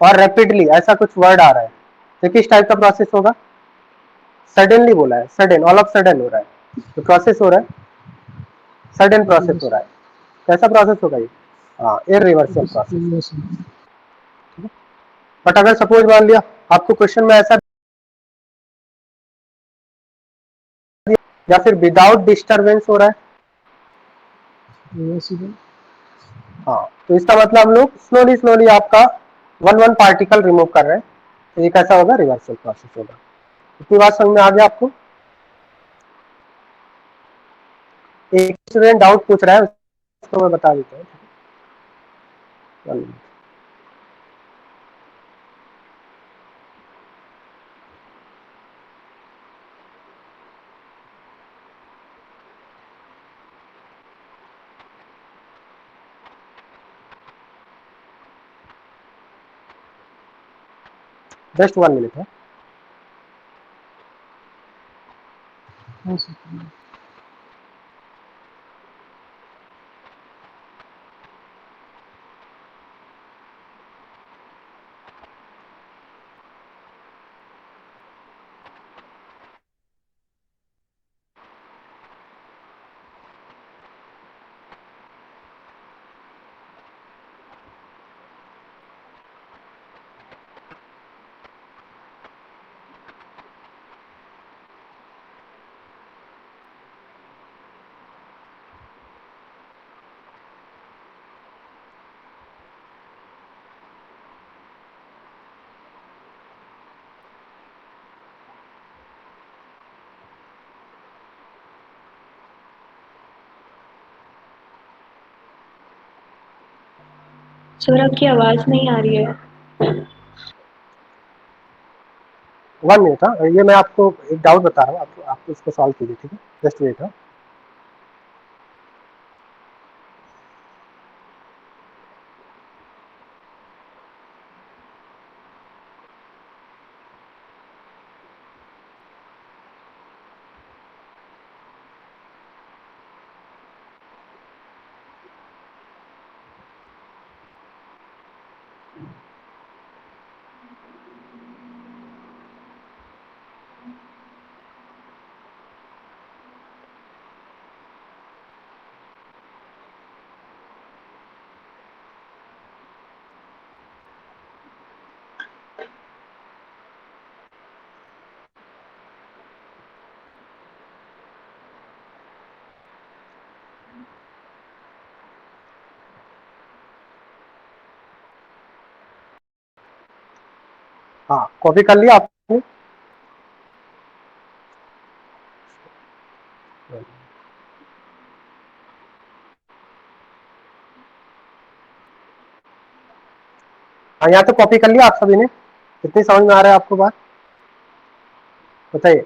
और रैपिडली, ऐसा कुछ वर्ड आ रहा है, तो किस टाइप का प्रोसेस होगा? सडनली बोला है, सडन, ऑल ऑफ सडन हो रहा है, तो प्रोसेस हो रहा है, सडन प्रोसेस हो यस रहा है। कैसा प्रोसेस होगा ये? हाँ, इरिवर्सल प्रोसेस। सर। बट अगर सपोज मान लिया आपको क्वेश्चन में ऐसा या फिर विदाउट डिस्टरबेंस हो रहा है, रिवर्सिबल। हाँ, तो इसका मतलब हम लोग स्लोली स्लोली आपका वन वन पार्टिकल रिमूव कर रहे हैं, तो ये कैसा होगा? रिवर्सल प्रोसेस होगा। इतनी बात समझ में आ गया आपको? एक स्टूडेंट डाउट पूछ रहा है, उसको मैं बता देता हूँ। जस्ट 1 मिनट है। हाँ सर। सर आपकी आवाज नहीं आ रही है। 1 मिनट, हाँ, ये मैं आपको एक डाउट बता रहा हूँ, आपको इसको सॉल्व कीजिए, ठीक है? Just wait. हाँ, हाँ, कॉपी कर लिया आपने? हाँ, यहाँ तो कॉपी कर लिया आप सभी ने? कितनी समझ में आ रहा है आपको बात, बताइए।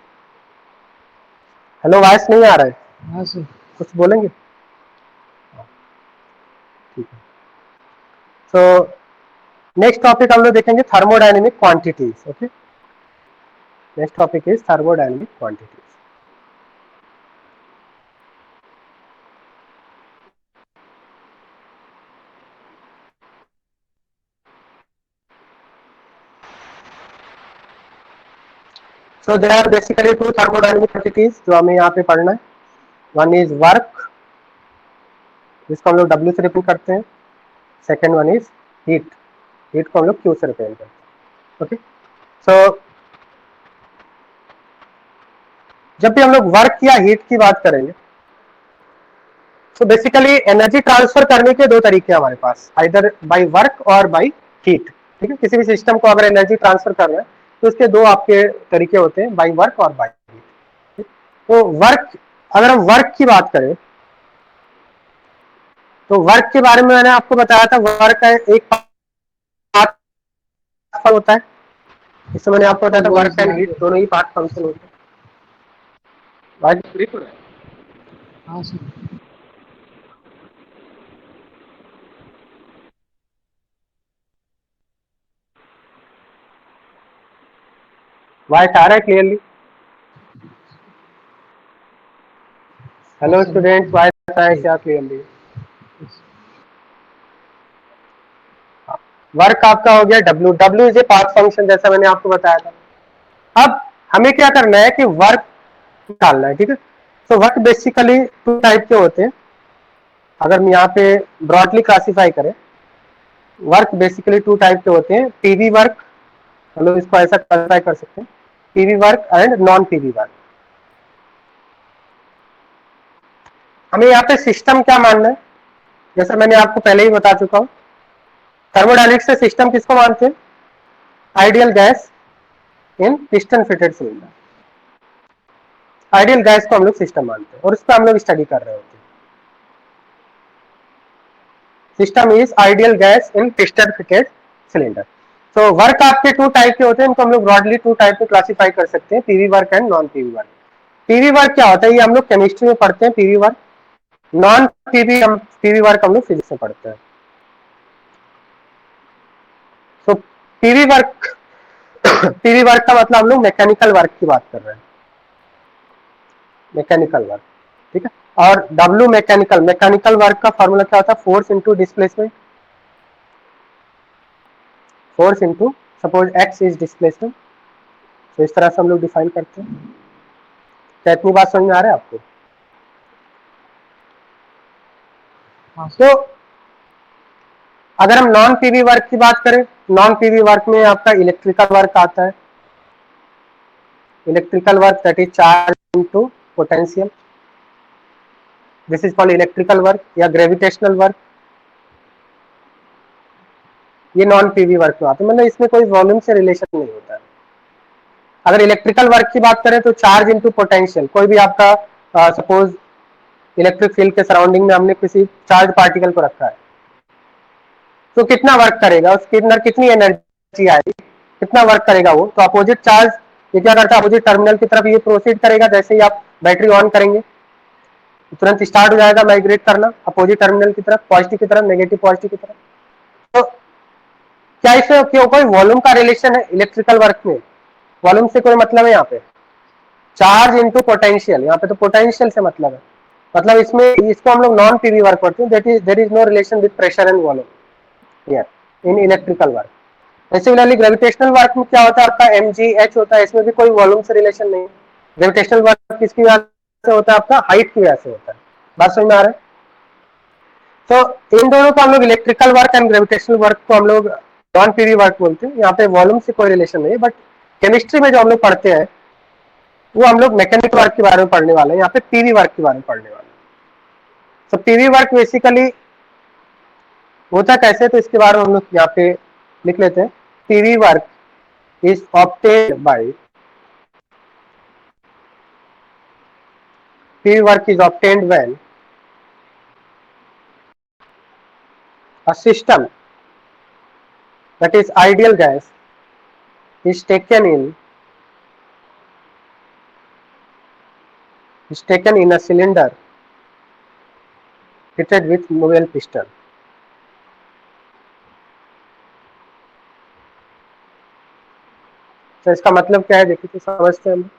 हेलो, वॉइस नहीं आ रहा है, हाँ सर। कुछ बोलेंगे? ठीक है। सो नेक्स्ट टॉपिक हम लोग देखेंगे thermodynamic quantities. Okay, next topic is thermodynamic quantities. So there are basically two thermodynamic quantities जो हमें यहाँ पे पढ़ना है। वन इज वर्क, जिसको हम लोग W से रिप्रेजेंट करते हैं। Second one is heat, heat को हम लोग Q से रिप्रेजेंट करते हैं। ओके, सो जब भी हम लोग वर्क या हीट की बात करेंगे, तो बेसिकली एनर्जी ट्रांसफर करने के दो तरीके हैं हमारे पास, आइदर बाय वर्क और बाय हीट। ठीक है, किसी भी सिस्टम को अगर एनर्जी ट्रांसफर करना है तो उसके दो आपके तरीके होते हैं, बाय वर्क और बाय हीट। तो वर्क, अगर हम वर्क की बात करें तो वर्क के बारे में मैंने आपको बताया था, वर्क का एक पार्ट होता है, इसमें मैंने आपको बताया था वर्क एंड हीट दोनों ही पार्ट फंक्शन होते हैं। हाँ सर। वॉइस आ रहा है क्लियरली? हाँ हेलो सर। स्टूडेंट्स, वॉइस आ रहा है क्या क्लियरली? वर्क आपका हो गया W, W is a path function, जैसा मैंने आपको बताया था। अब हमें क्या करना है कि वर्क निकालना है। ठीक है, तो वर्क बेसिकली टू टाइप के होते हैं। अगर हम यहाँ पे ब्रॉडली क्लासिफाई करें, वर्क बेसिकली टू टाइप के होते हैं। पीवी वर्क, हम लोग इसको ऐसा क्लासिफाई कर सकते हैं, PV work and non PV work. हमें यहाँ पे सिस्टम क्या मानना है, जैसा मैंने आपको पहले ही बता चुका हूँ। थर्मोडायनेमिक्स से सिस्टम किसको मानते हैं? Ideal gas in piston fitted cylinder. Ideal gas को हम लोग सिस्टम मानते हैं और उस पर हम लोग स्टडी कर रहे होते हैं। System is ideal gas in piston fitted cylinder. तो वर्क आपके टू टाइप के होते हैं, इनको हम लोग ब्रॉडली टू टाइप में क्लासिफाई कर सकते हैं, PV work and non PV work. PV work क्या होता है, ये हम लोग केमिस्ट्री में पढ़ते हैं PV work. Non PV work हम लोग फिजिक्स में पढ़ते हैं। तो पीवी वर्क पीवी वर्क का मतलब हम लोग मैकेनिकल वर्क की बात कर रहे हैं, मैकेनिकल वर्क। ठीक है, और डब्ल्यू मैकेनिकल, मैकेनिकल वर्क का फॉर्मूला क्या होता है? Force into displacement, force into suppose x is displacement. तो इस तरह से हम लोग डिफाइन करते हैं। क्या इतनी बात समझ में आ रहा है आपको? हाँ तो सर। अगर हम नॉन पीवी वर्क की बात करें, नॉन पीवी वर्क में आपका इलेक्ट्रिकल वर्क आता है। Electrical work that is charge into potential, this is called electrical work या ग्रेविटेशनल वर्क। ये नॉन पीवी वर्क में आता है, मतलब इसमें कोई वॉल्यूम से रिलेशन नहीं होता है। अगर इलेक्ट्रिकल वर्क की बात करें तो चार्ज इनटू पोटेंशियल, कोई भी आपका सपोज इलेक्ट्रिक फील्ड के सराउंडिंग में हमने किसी चार्ज पार्टिकल को रखा है, तो कितना वर्क करेगा, उसके अंदर कितनी एनर्जी आएगी, कितना वर्क करेगा वो। तो अपोजिट चार्ज ये क्या करता है, अपोजिट टर्मिनल की तरफ ये प्रोसीड करेगा। जैसे ही आप बैटरी ऑन करेंगे तो तुरंत स्टार्ट हो जाएगा माइग्रेट करना अपोजिट टर्मिनल की तरफ, पॉजिटिव की तरफ, नेगेटिव पॉजिटिव की तरफ। तो क्या इससे क्यों कोई वॉल्यूम का रिलेशन है इलेक्ट्रिकल वर्क में? वॉल्यूम से कोई मतलब है यहाँ पे? चार्ज इनटू पोटेंशियल, यहाँ पे तो पोटेंशियल से मतलब है। मतलब इसमें इसको हम लोग नॉन पीवी वर्क करते हैं, that is there is no relation with pressure and volume here in electrical work. Similarly gravitational work में क्या होता है, आपका एम जी एच होता है, इसमें भी कोई वॉल्यूम से रिलेशन नहीं। ग्रेविटेशनल वर्क किसकी वजह से होता है? आपका हाइट की वजह से होता है। बात समझ में आ रहा है? तो इन दोनों को हम लोग electrical work and gravitational work को हम लोग नॉन पीवी वर्क बोलते हैं। यहाँ पे वॉल्यूम से कोई रिलेशन नहीं है, बट केमिस्ट्री में जो हम लोग पढ़ते हैं वो हम लोग मैकेनिकल वर्क के बारे में पढ़ने वाले हैं, यहाँ पे पीवी वर्क के बारे में पढ़ने वाले हैं। तो पीवी वर्क बेसिकली होता कैसे, तो इसके बारे में हम लोग यहाँ पे लिख लेते हैं। PV work is obtained by PV work is obtained when a system that is ideal gas is taken in a cylinder fitted with movable piston. तो इसका मतलब क्या है, देखिए तो समझते हैं हम।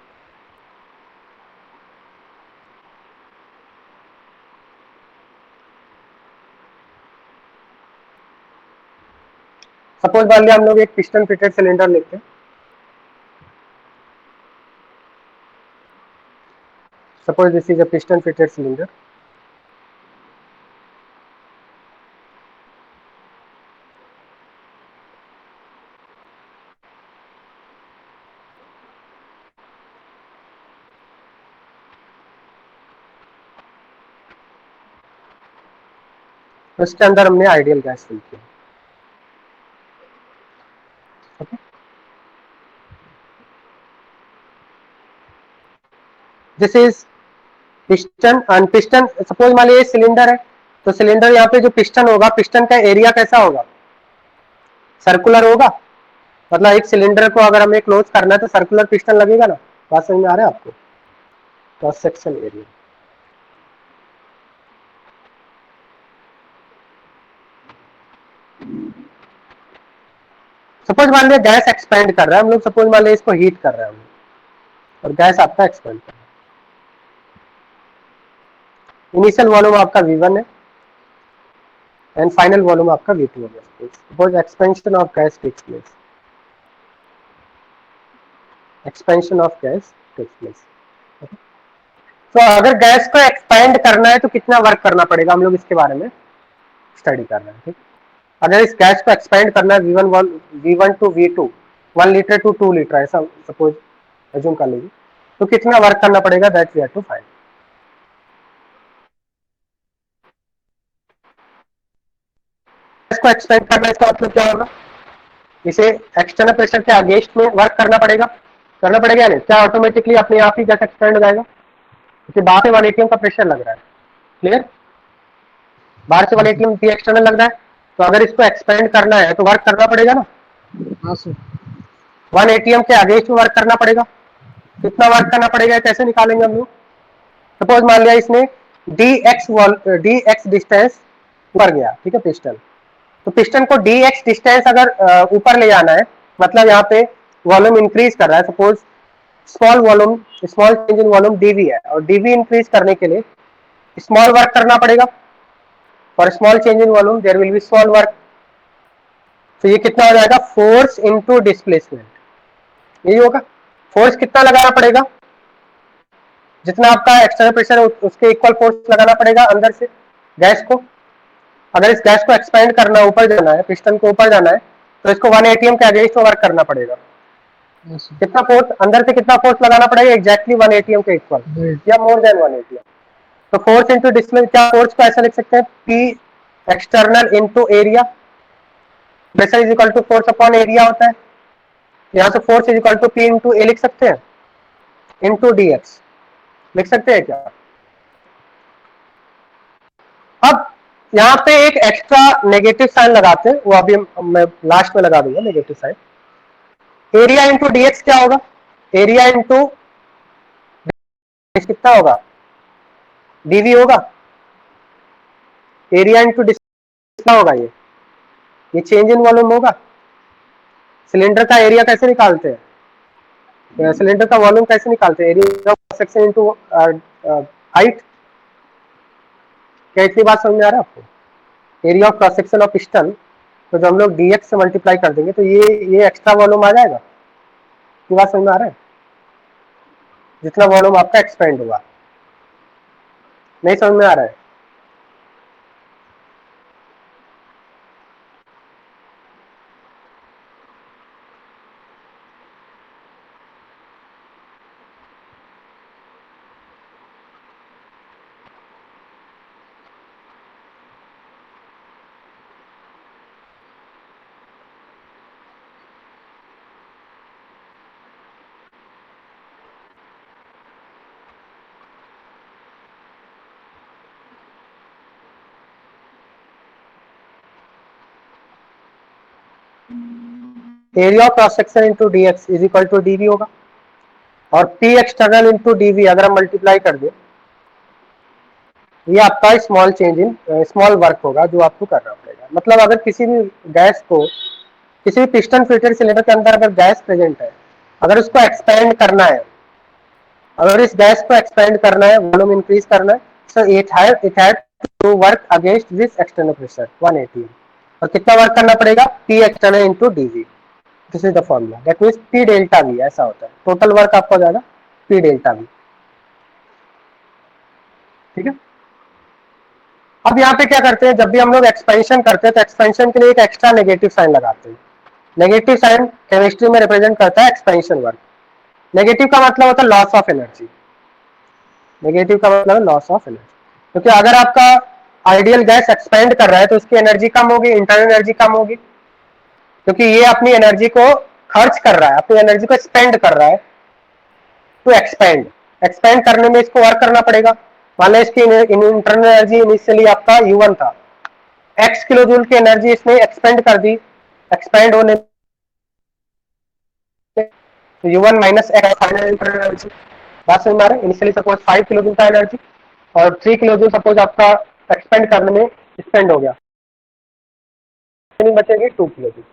सपोज मान लिया हम लोग एक पिस्टन फिटेड सिलेंडर लेते हैं। Suppose this is a piston fitted cylinder. उसके अंदर हमने आइडियल गैस फिल किया। This is piston and piston, suppose मान लीजिए सिलेंडर है, तो सिलेंडर यहाँ पे जो पिस्टन होगा, पिस्टन का एरिया कैसा होगा, सर्कुलर होगा। मतलब एक सिलेंडर को अगर हमें क्लोज करना है तो सर्कुलर पिस्टन लगेगा ना। बात समझ में आ रहा है आपको? Cross section area. सपोज मान लिया गैस एक्सपेंड कर रहा है हम लोग, सपोज मान लिया इसको हीट कर रहे हैं हम लोग और गैस आपका एक्सपेंड कर रहा है। इनिशियल वॉल्यूम आपका V1 है एंड फाइनल वॉल्यूम आपका V2 है। Suppose expansion of gas takes place, expansion of gas takes place. तो अगर गैस को एक्सपेंड करना है तो कितना वर्क करना पड़ेगा, हम लोग इसके बारे में स्टडी कर रहे हैं। ठीक, अगर इस गैस को एक्सपेंड करना है V1 to V2, 1 litre to 2 litre ऐसा सपोज अज्यूम कर लीजिए, तो कितना वर्क करना पड़ेगा, that we have to find. Gas को एक्सपेंड करना है इसका मतलब क्या होगा, इसे एक्सटर्नल प्रेशर के अगेंस्ट में वर्क करना पड़ेगा या नहीं? क्या ऑटोमेटिकली अपने आप ही गैस एक्सपेंड हो जाएगा? क्योंकि बाहर से 1 एटीएम का प्रेशर लग रहा है। क्लियर? बाहर से 1 एटीएम भी एक्सटर्नल लग रहा है, तो अगर इसको एक्सपेंड करना है तो वर्क करना पड़ेगा ना। हाँ सर। 1 एटीएम के अगेंस्ट में वर्क करना पड़ेगा। कितना वर्क करना पड़ेगा, कैसे निकालेंगे हम लोग? सपोज मान लिया इसने डी एक्स डिस्टेंस ऊपर गया, ठीक है पिस्टन, तो पिस्टन को डी एक्स डिस्टेंस अगर ऊपर ले जाना है, मतलब यहाँ पे वॉल्यूम इंक्रीज कर रहा है। Suppose small change in volume DV है और डीवी इंक्रीज करने के लिए स्मॉल वर्क करना पड़ेगा। For small change in volume there will be small work. तो ये कितना हो जाएगा, फोर्स इनटू डिस्प्लेसमेंट, यही होगा। फोर्स कितना लगाना पड़ेगा, जितना आपका एक्सटर्नल प्रेशर है उसके इक्वल फोर्स लगाना पड़ेगा अंदर से गैस को। अगर इस गैस को एक्सपेंड करना है, ऊपर जाना है, पिस्टन को ऊपर जाना है, तो इसको 1 एटीएम के अगेंस्ट में वर्क करना पड़ेगा। कितना फोर्स अंदर से कितना फोर्स लगाना पड़ेगा, एग्जैक्टली 1 एटीएम के इक्वल या मोर देन 1 एटीएम। तो फोर्स इंटू डिस्प्लेस, क्या फोर्स को ऐसा लिख सकते हैं, P external into area, pressure is equal to force upon area होता है। यहाँ से force is equal to P into A लिख सकते हैं, इंटू डी एक्स लिख सकते हैं क्या? अब यहाँ पे एक एक्स्ट्रा नेगेटिव साइन लगाते हैं, वो अभी मैं लास्ट में लगा दूंगा negative sign. Area into DX क्या होगा, एरिया इंटू कितना होगा, डीवी होगा। एरिया इंटू कितना होगा, ये चेंज इन वॉल्यूम होगा। सिलेंडर का एरिया कैसे निकालते हैं, सिलेंडर का वॉल्यूम कैसे निकालते हैं, area of section into height. क्या इतनी बात समझ में आ रहा है आपको? Area of cross section of piston, तो जब हम लोग डीएक्स से मल्टीप्लाई कर देंगे तो ये एक्स्ट्रा वॉल्यूम आ जाएगा। की बात समझ में आ रहा है? जितना वॉल्यूम आपका एक्सपेंड हुआ, नहीं समझ में आ रहा है? Area of cross section into D X is equal to D V होगा, और P external into D V अगर हम मल्टीप्लाई कर दें, ये आपका small change in small work होगा जो आपको करना पड़ेगा। मतलब अगर किसी भी गैस को, किसी भी पिस्टन फिल्टर सिलेंडर के अंदर अगर गैस प्रेजेंट है, अगर उसको एक्सपेंड करना है, अगर इस गैस को एक्सपेंड करना है, वॉल्यूम इंक्रीज करना है, so it had to work against this external pressure 180, और कितना वर्क करना पड़ेगा, P external into D V, this is the formula, that means P delta V, ऐसा होता है, टोटल वर्क आपका हो जाएगा पी डेल्टा वी। ठीक है, अब यहाँ पे क्या करते हैं, जब भी हम लोग एक्सपेंशन करते हैं तो एक्सपेंशन के लिए एक एक्स्ट्रा नेगेटिव साइन लगाते हैं। नेगेटिव साइन केमिस्ट्री में रिप्रेजेंट करता है एक्सपेंशन वर्क। नेगेटिव का मतलब होता है लॉस ऑफ एनर्जी, नेगेटिव का मतलब लॉस ऑफ एनर्जी, क्योंकि अगर आपका आइडियल गैस एक्सपेंड कर रहा है तो उसकी एनर्जी कम होगी, इंटरनल एनर्जी कम होगी, क्योंकि ये अपनी एनर्जी को खर्च कर रहा है, अपनी एनर्जी को स्पेंड कर रहा है टू एक्सपेंड। एक्सपेंड करने में इसको वर्क करना पड़ेगा। मान लो इसकी इंटरनल एनर्जी इनिशियली आपका U1 था, x किलो जूल की एनर्जी इसने एक्सपेंड कर दी, एक्सपेंड होने तो U1 minus x final internal energy. बात समझ में आ रहा है, इनिशियली सपोज 5 किलो जूल का एनर्जी और 3 किलो जूल सपोज आपका एक्सपेंड करने में स्पेंड हो गया, बचेगी 2 किलो जूल।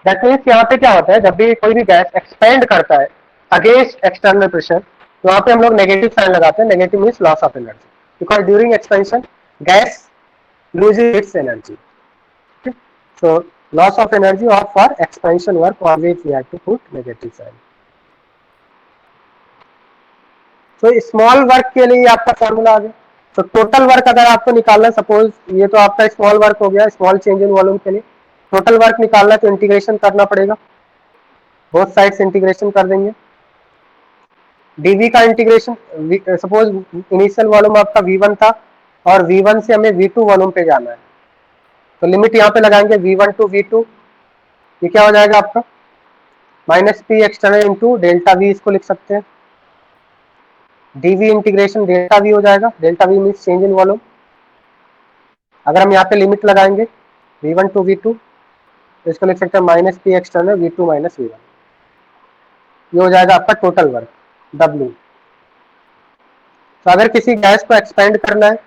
दैट मीन्स यहाँ पे क्या होता है, जब भी कोई भी गैस एक्सपेंड करता है अगेंस्ट एक्सटर्नल प्रेशर, तो वहां पे हम लोग नेगेटिव साइन लगाते हैं। Negative means loss of energy, because during expansion gas loses its energy. Okay? So loss of energy or for expansion work always we have to put negative sign. तो small work के लिए आपका formula आ गया। तो total work अगर आपको निकालना, suppose ये तो आपका स्मॉल वर्क हो गया, स्मॉल चेंज इन वॉल्यूम के लिए टोटल वर्क निकालना तो इंटीग्रेशन करना पड़ेगा, बोथ साइड्स इंटीग्रेशन कर देंगे। डीवी का इंटीग्रेशन, सपोज इनिशियल वॉल्यूम आपका V1 था और V1 से हमें V2 वॉल्यूम पे जाना है, तो लिमिट यहाँ पे लगाएंगे V1 टू V2, ये क्या हो जाएगा आपका minus P external into delta we, इसको लिख सकते हैं। डीवी इंटीग्रेशन डेल्टा वी हो जाएगा, delta we means change in volume. अगर हम यहाँ पे लिमिट लगाएंगे V1 टू V2, तो इसको लिख सकते हैं minus P external V2 minus V1, ये हो जाएगा आपका टोटल वर्क W। तो अगर किसी गैस को एक्सपेंड करना है,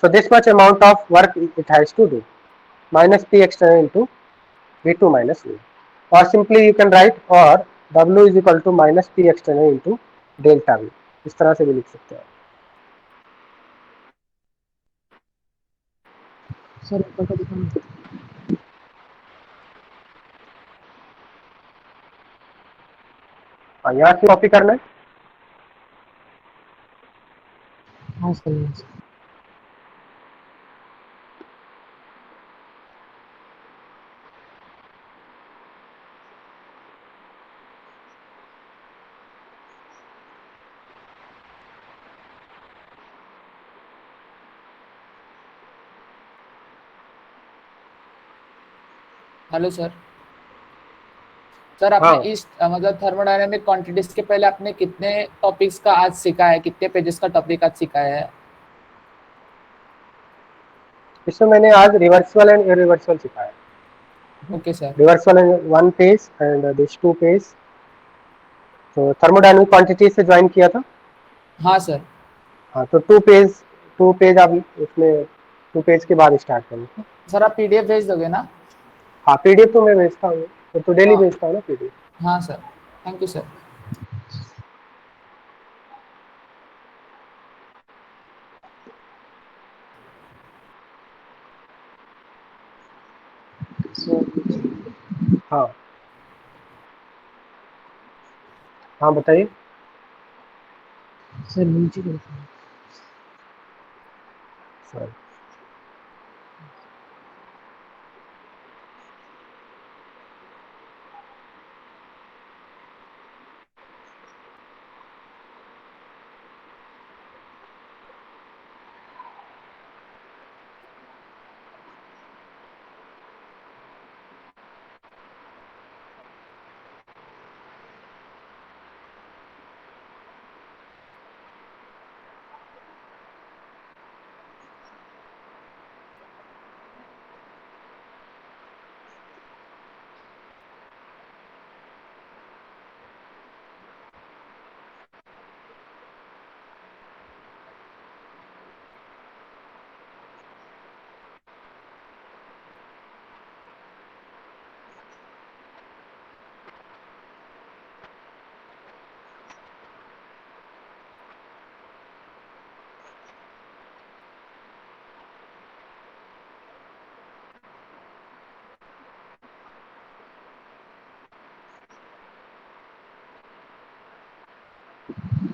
so this much amount of work it has to do, minus P external into V2 minus V, or simply you can write or W is equal to minus P external into delta V, इस तरह से भी लिख सकते हैं। Sir ऊपर का दिखाना। यहाँ से कॉपी करना है। हाँ सर, हाँ सर। Hello sir. सर आपने हाँ, इस मतलब थर्मोडायनेमिक क्वांटिटीज के पहले आपने कितने टॉपिक्स का आज सीखा है, कितने पेजेस का टॉपिक आज सीखा है? इसमें मैंने आज रिवर्सल एंड इरिवर्सल सिखाया। Okay sir. Reversal and 1 page and this 2 page, तो थर्मोडायनेमिक क्वांटिटी से ज्वाइन किया था। हाँ सर। हाँ, तो 2 पेज आप इसमें 2 पेज के बाद स्टार्ट करेंगे। सर आप पीडीएफ भेज दोगे ना? हाँ, पीडीएफ तो मैं भेजता हूँ, तो डेली हाँ भेजता हूँ ना पीडीएफ। हाँ सर, थैंक यू सर। हाँ हाँ, बताइए। सर नीचे देखो। Sir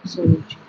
solution.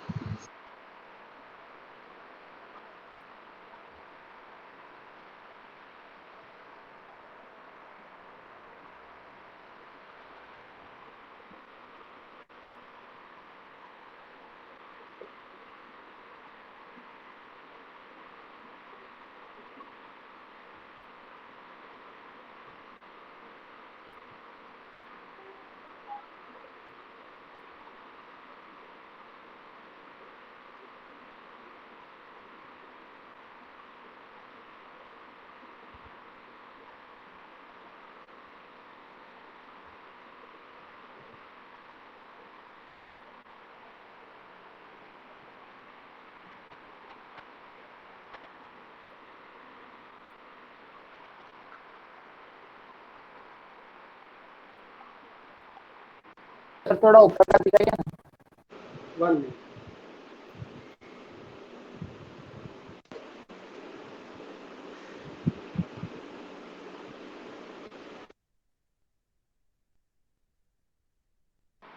सर थोड़ा ऊपर का दिखाइए ना। 1 minute.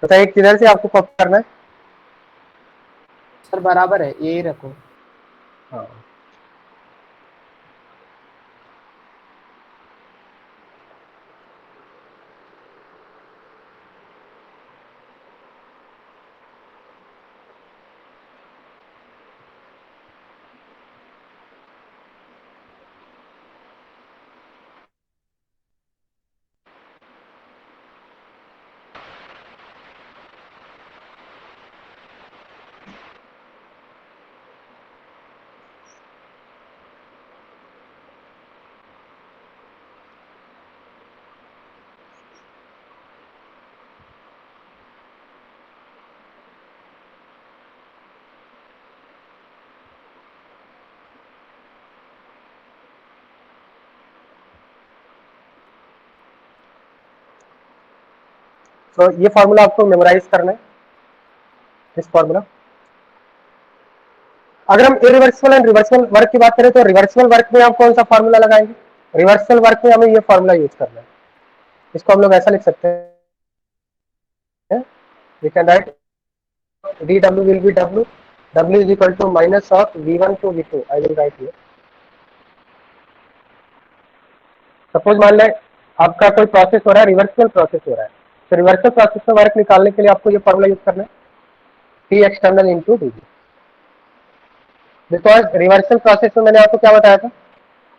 बताइए किधर से आपको कॉपी करना है? सर बराबर है, यही रखो। हाँ तो ये फार्मूला आपको मेमोराइज करना है, इस फार्मूला। अगर हम इरिवर्सिबल एंड रिवर्सिबल वर्क की बात करें तो रिवर्सिबल वर्क में आप कौन सा फार्मूला लगाएंगे? रिवर्सिबल वर्क में हमें ये फार्मूला यूज करना है। इसको हम लोग ऐसा लिख सकते हैं, we can write dw will be w is equal to minus of v1 to v2. I will write here. Suppose मान लें आपका कोई प्रोसेस हो रहा है, रिवर्सिबल प्रोसेस हो रहा है, तो रिवर्सिबल प्रोसेस में वर्क निकालने के लिए आपको ये फॉर्मूला यूज करना है, P external into D. Because reversal process में मैंने आपको क्या बताया था,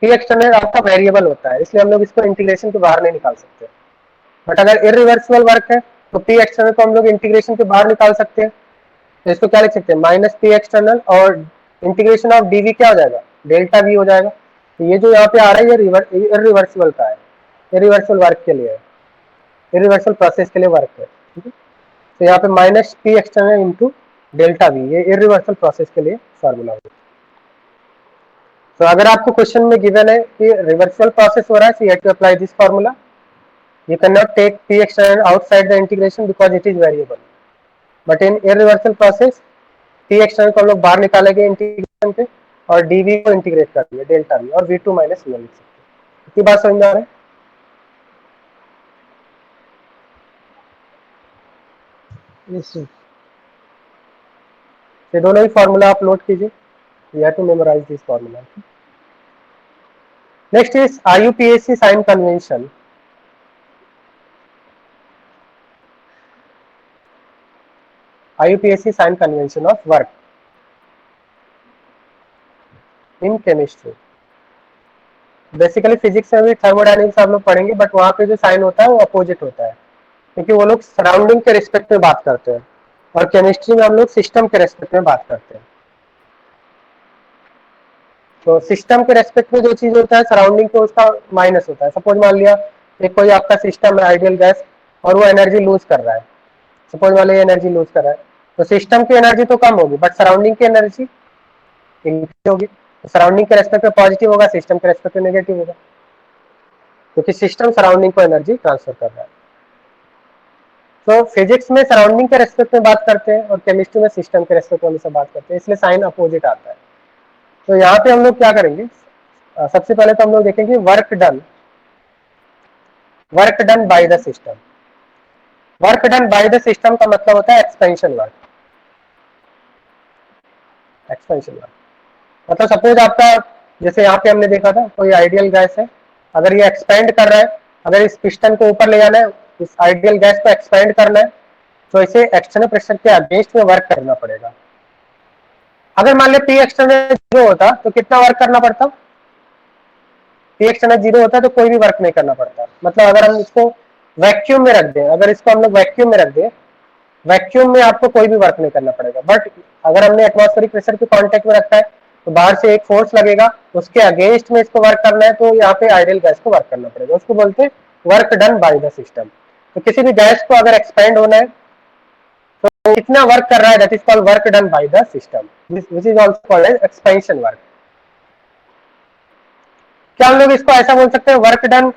P एक्सटर्नल आपका वेरिएबल होता है, इसलिए हम लोग इसको इंटीग्रेशन के बाहर नहीं निकाल सकते। बट अगर इरिवर्सिबल वर्क है तो P एक्सटर्नल को हम लोग इंटीग्रेशन के बाहर निकाल सकते हैं। तो इसको क्या लिख सकते हैं, माइनस P एक्सटर्नल और इंटीग्रेशन ऑफ डीवी क्या हो जाएगा, डेल्टा वी हो जाएगा। तो ये जो यहाँ पे आ रहा है ये इरिवर्सिबल का है, इरिवर्सिबल वर्क के लिए है, इरिवर्सिबल प्रोसेस के लिए वर्क है, ठीक है। तो यहाँ पे minus P external into delta we, ये इरिवर्सिबल प्रोसेस के लिए फार्मूला है। तो अगर आपको क्वेश्चन में गिवन है कि रिवर्सिबल प्रोसेस हो रहा है, so you have to apply this formula. You cannot take P external outside the integration because it is variable. But in irreversible process, P external को हम लोग बाहर निकालेंगे इंटीग्रेशन पे और dv को इंटीग्रेट कर दिया डेल्टा v और v2 माइनस v1 लिख सकते हैं। इतनी बात समझ में आ रहा है? Yes, sir. ये दोनों ही फार्मूला आप नोट कीजिए, you have to memorize this formula. Next is IUPAC sign convention. IUPAC sign convention of work in chemistry. Basically physics में भी थर्मोडायनेमिक्स आप लोग पढ़ेंगे, बट वहाँ पे जो साइन होता है वो अपोजिट होता है, क्योंकि वो लोग सराउंडिंग के रिस्पेक्ट में बात करते हैं और केमिस्ट्री में हम लोग सिस्टम के रेस्पेक्ट में बात करते हैं। तो सिस्टम के रेस्पेक्ट में जो चीज होता है सराउंडिंग पे उसका माइनस होता है। सपोज मान लिया एक कोई आपका सिस्टम है आइडियल गैस और वो एनर्जी लूज कर रहा है, सपोज मान लिया एनर्जी लूज कर रहा है, तो सिस्टम की एनर्जी तो कम होगी बट सराउंडिंग की एनर्जी इंक्रीज होगी। सराउंडिंग के रेस्पेक्ट में पॉजिटिव होगा, सिस्टम के रेस्पेक्ट में नेगेटिव होगा, क्योंकि सिस्टम सराउंडिंग को एनर्जी ट्रांसफर कर रहा है। तो फिजिक्स में सराउंडिंग के रेस्पेक्ट में बात करते हैं और केमिस्ट्री में सिस्टम के रेस्पेक्ट में हमेशा बात करते हैं, इसलिए साइन अपोजिट आता है। तो यहाँ पे हम लोग क्या करेंगे, सबसे पहले तो हम लोग देखेंगे work done by the system. Work done by the system का मतलब होता है एक्सपेंशन वर्क। Expansion work. मतलब सपोज आपका, जैसे यहाँ पे हमने देखा था कोई आइडियल गैस है, अगर ये एक्सपेंड कर रहा है, अगर इस पिस्टन को ऊपर ले जाना है, इस आइडियल गैस को एक्सपेंड करना है, तो इसे एक्सटर्नल प्रेशर के अगेंस्ट में वर्क करना पड़ेगा। अगर मान लिया पी एक्सटर्नल 0 होता तो कितना वर्क करना पड़ता? पी एक्सटर्नल 0 होता तो कोई भी वर्क नहीं करना पड़ता। मतलब अगर हम इसको वैक्यूम में रख दें, अगर इसको हम लोग वैक्यूम में रख दें, वैक्यूम में आपको कोई भी वर्क नहीं करना पड़ेगा। बट अगर हमने एटमॉस्फेरिक प्रेशर के कांटेक्ट में रखा है तो बाहर से एक फोर्स लगेगा, उसके अगेंस्ट में इसको वर्क करना है, तो यहाँ पे आइडियल गैस को वर्क करना पड़ेगा। उसको बोलते हैं work done by the system. तो किसी भी गैस को अगर एक्सपेंड होना है तो कितना वर्क कर रहा है, that is called work done by the system, which is also called as expansion work. क्या हम लोग इसको ऐसा बोल सकते हैं, work done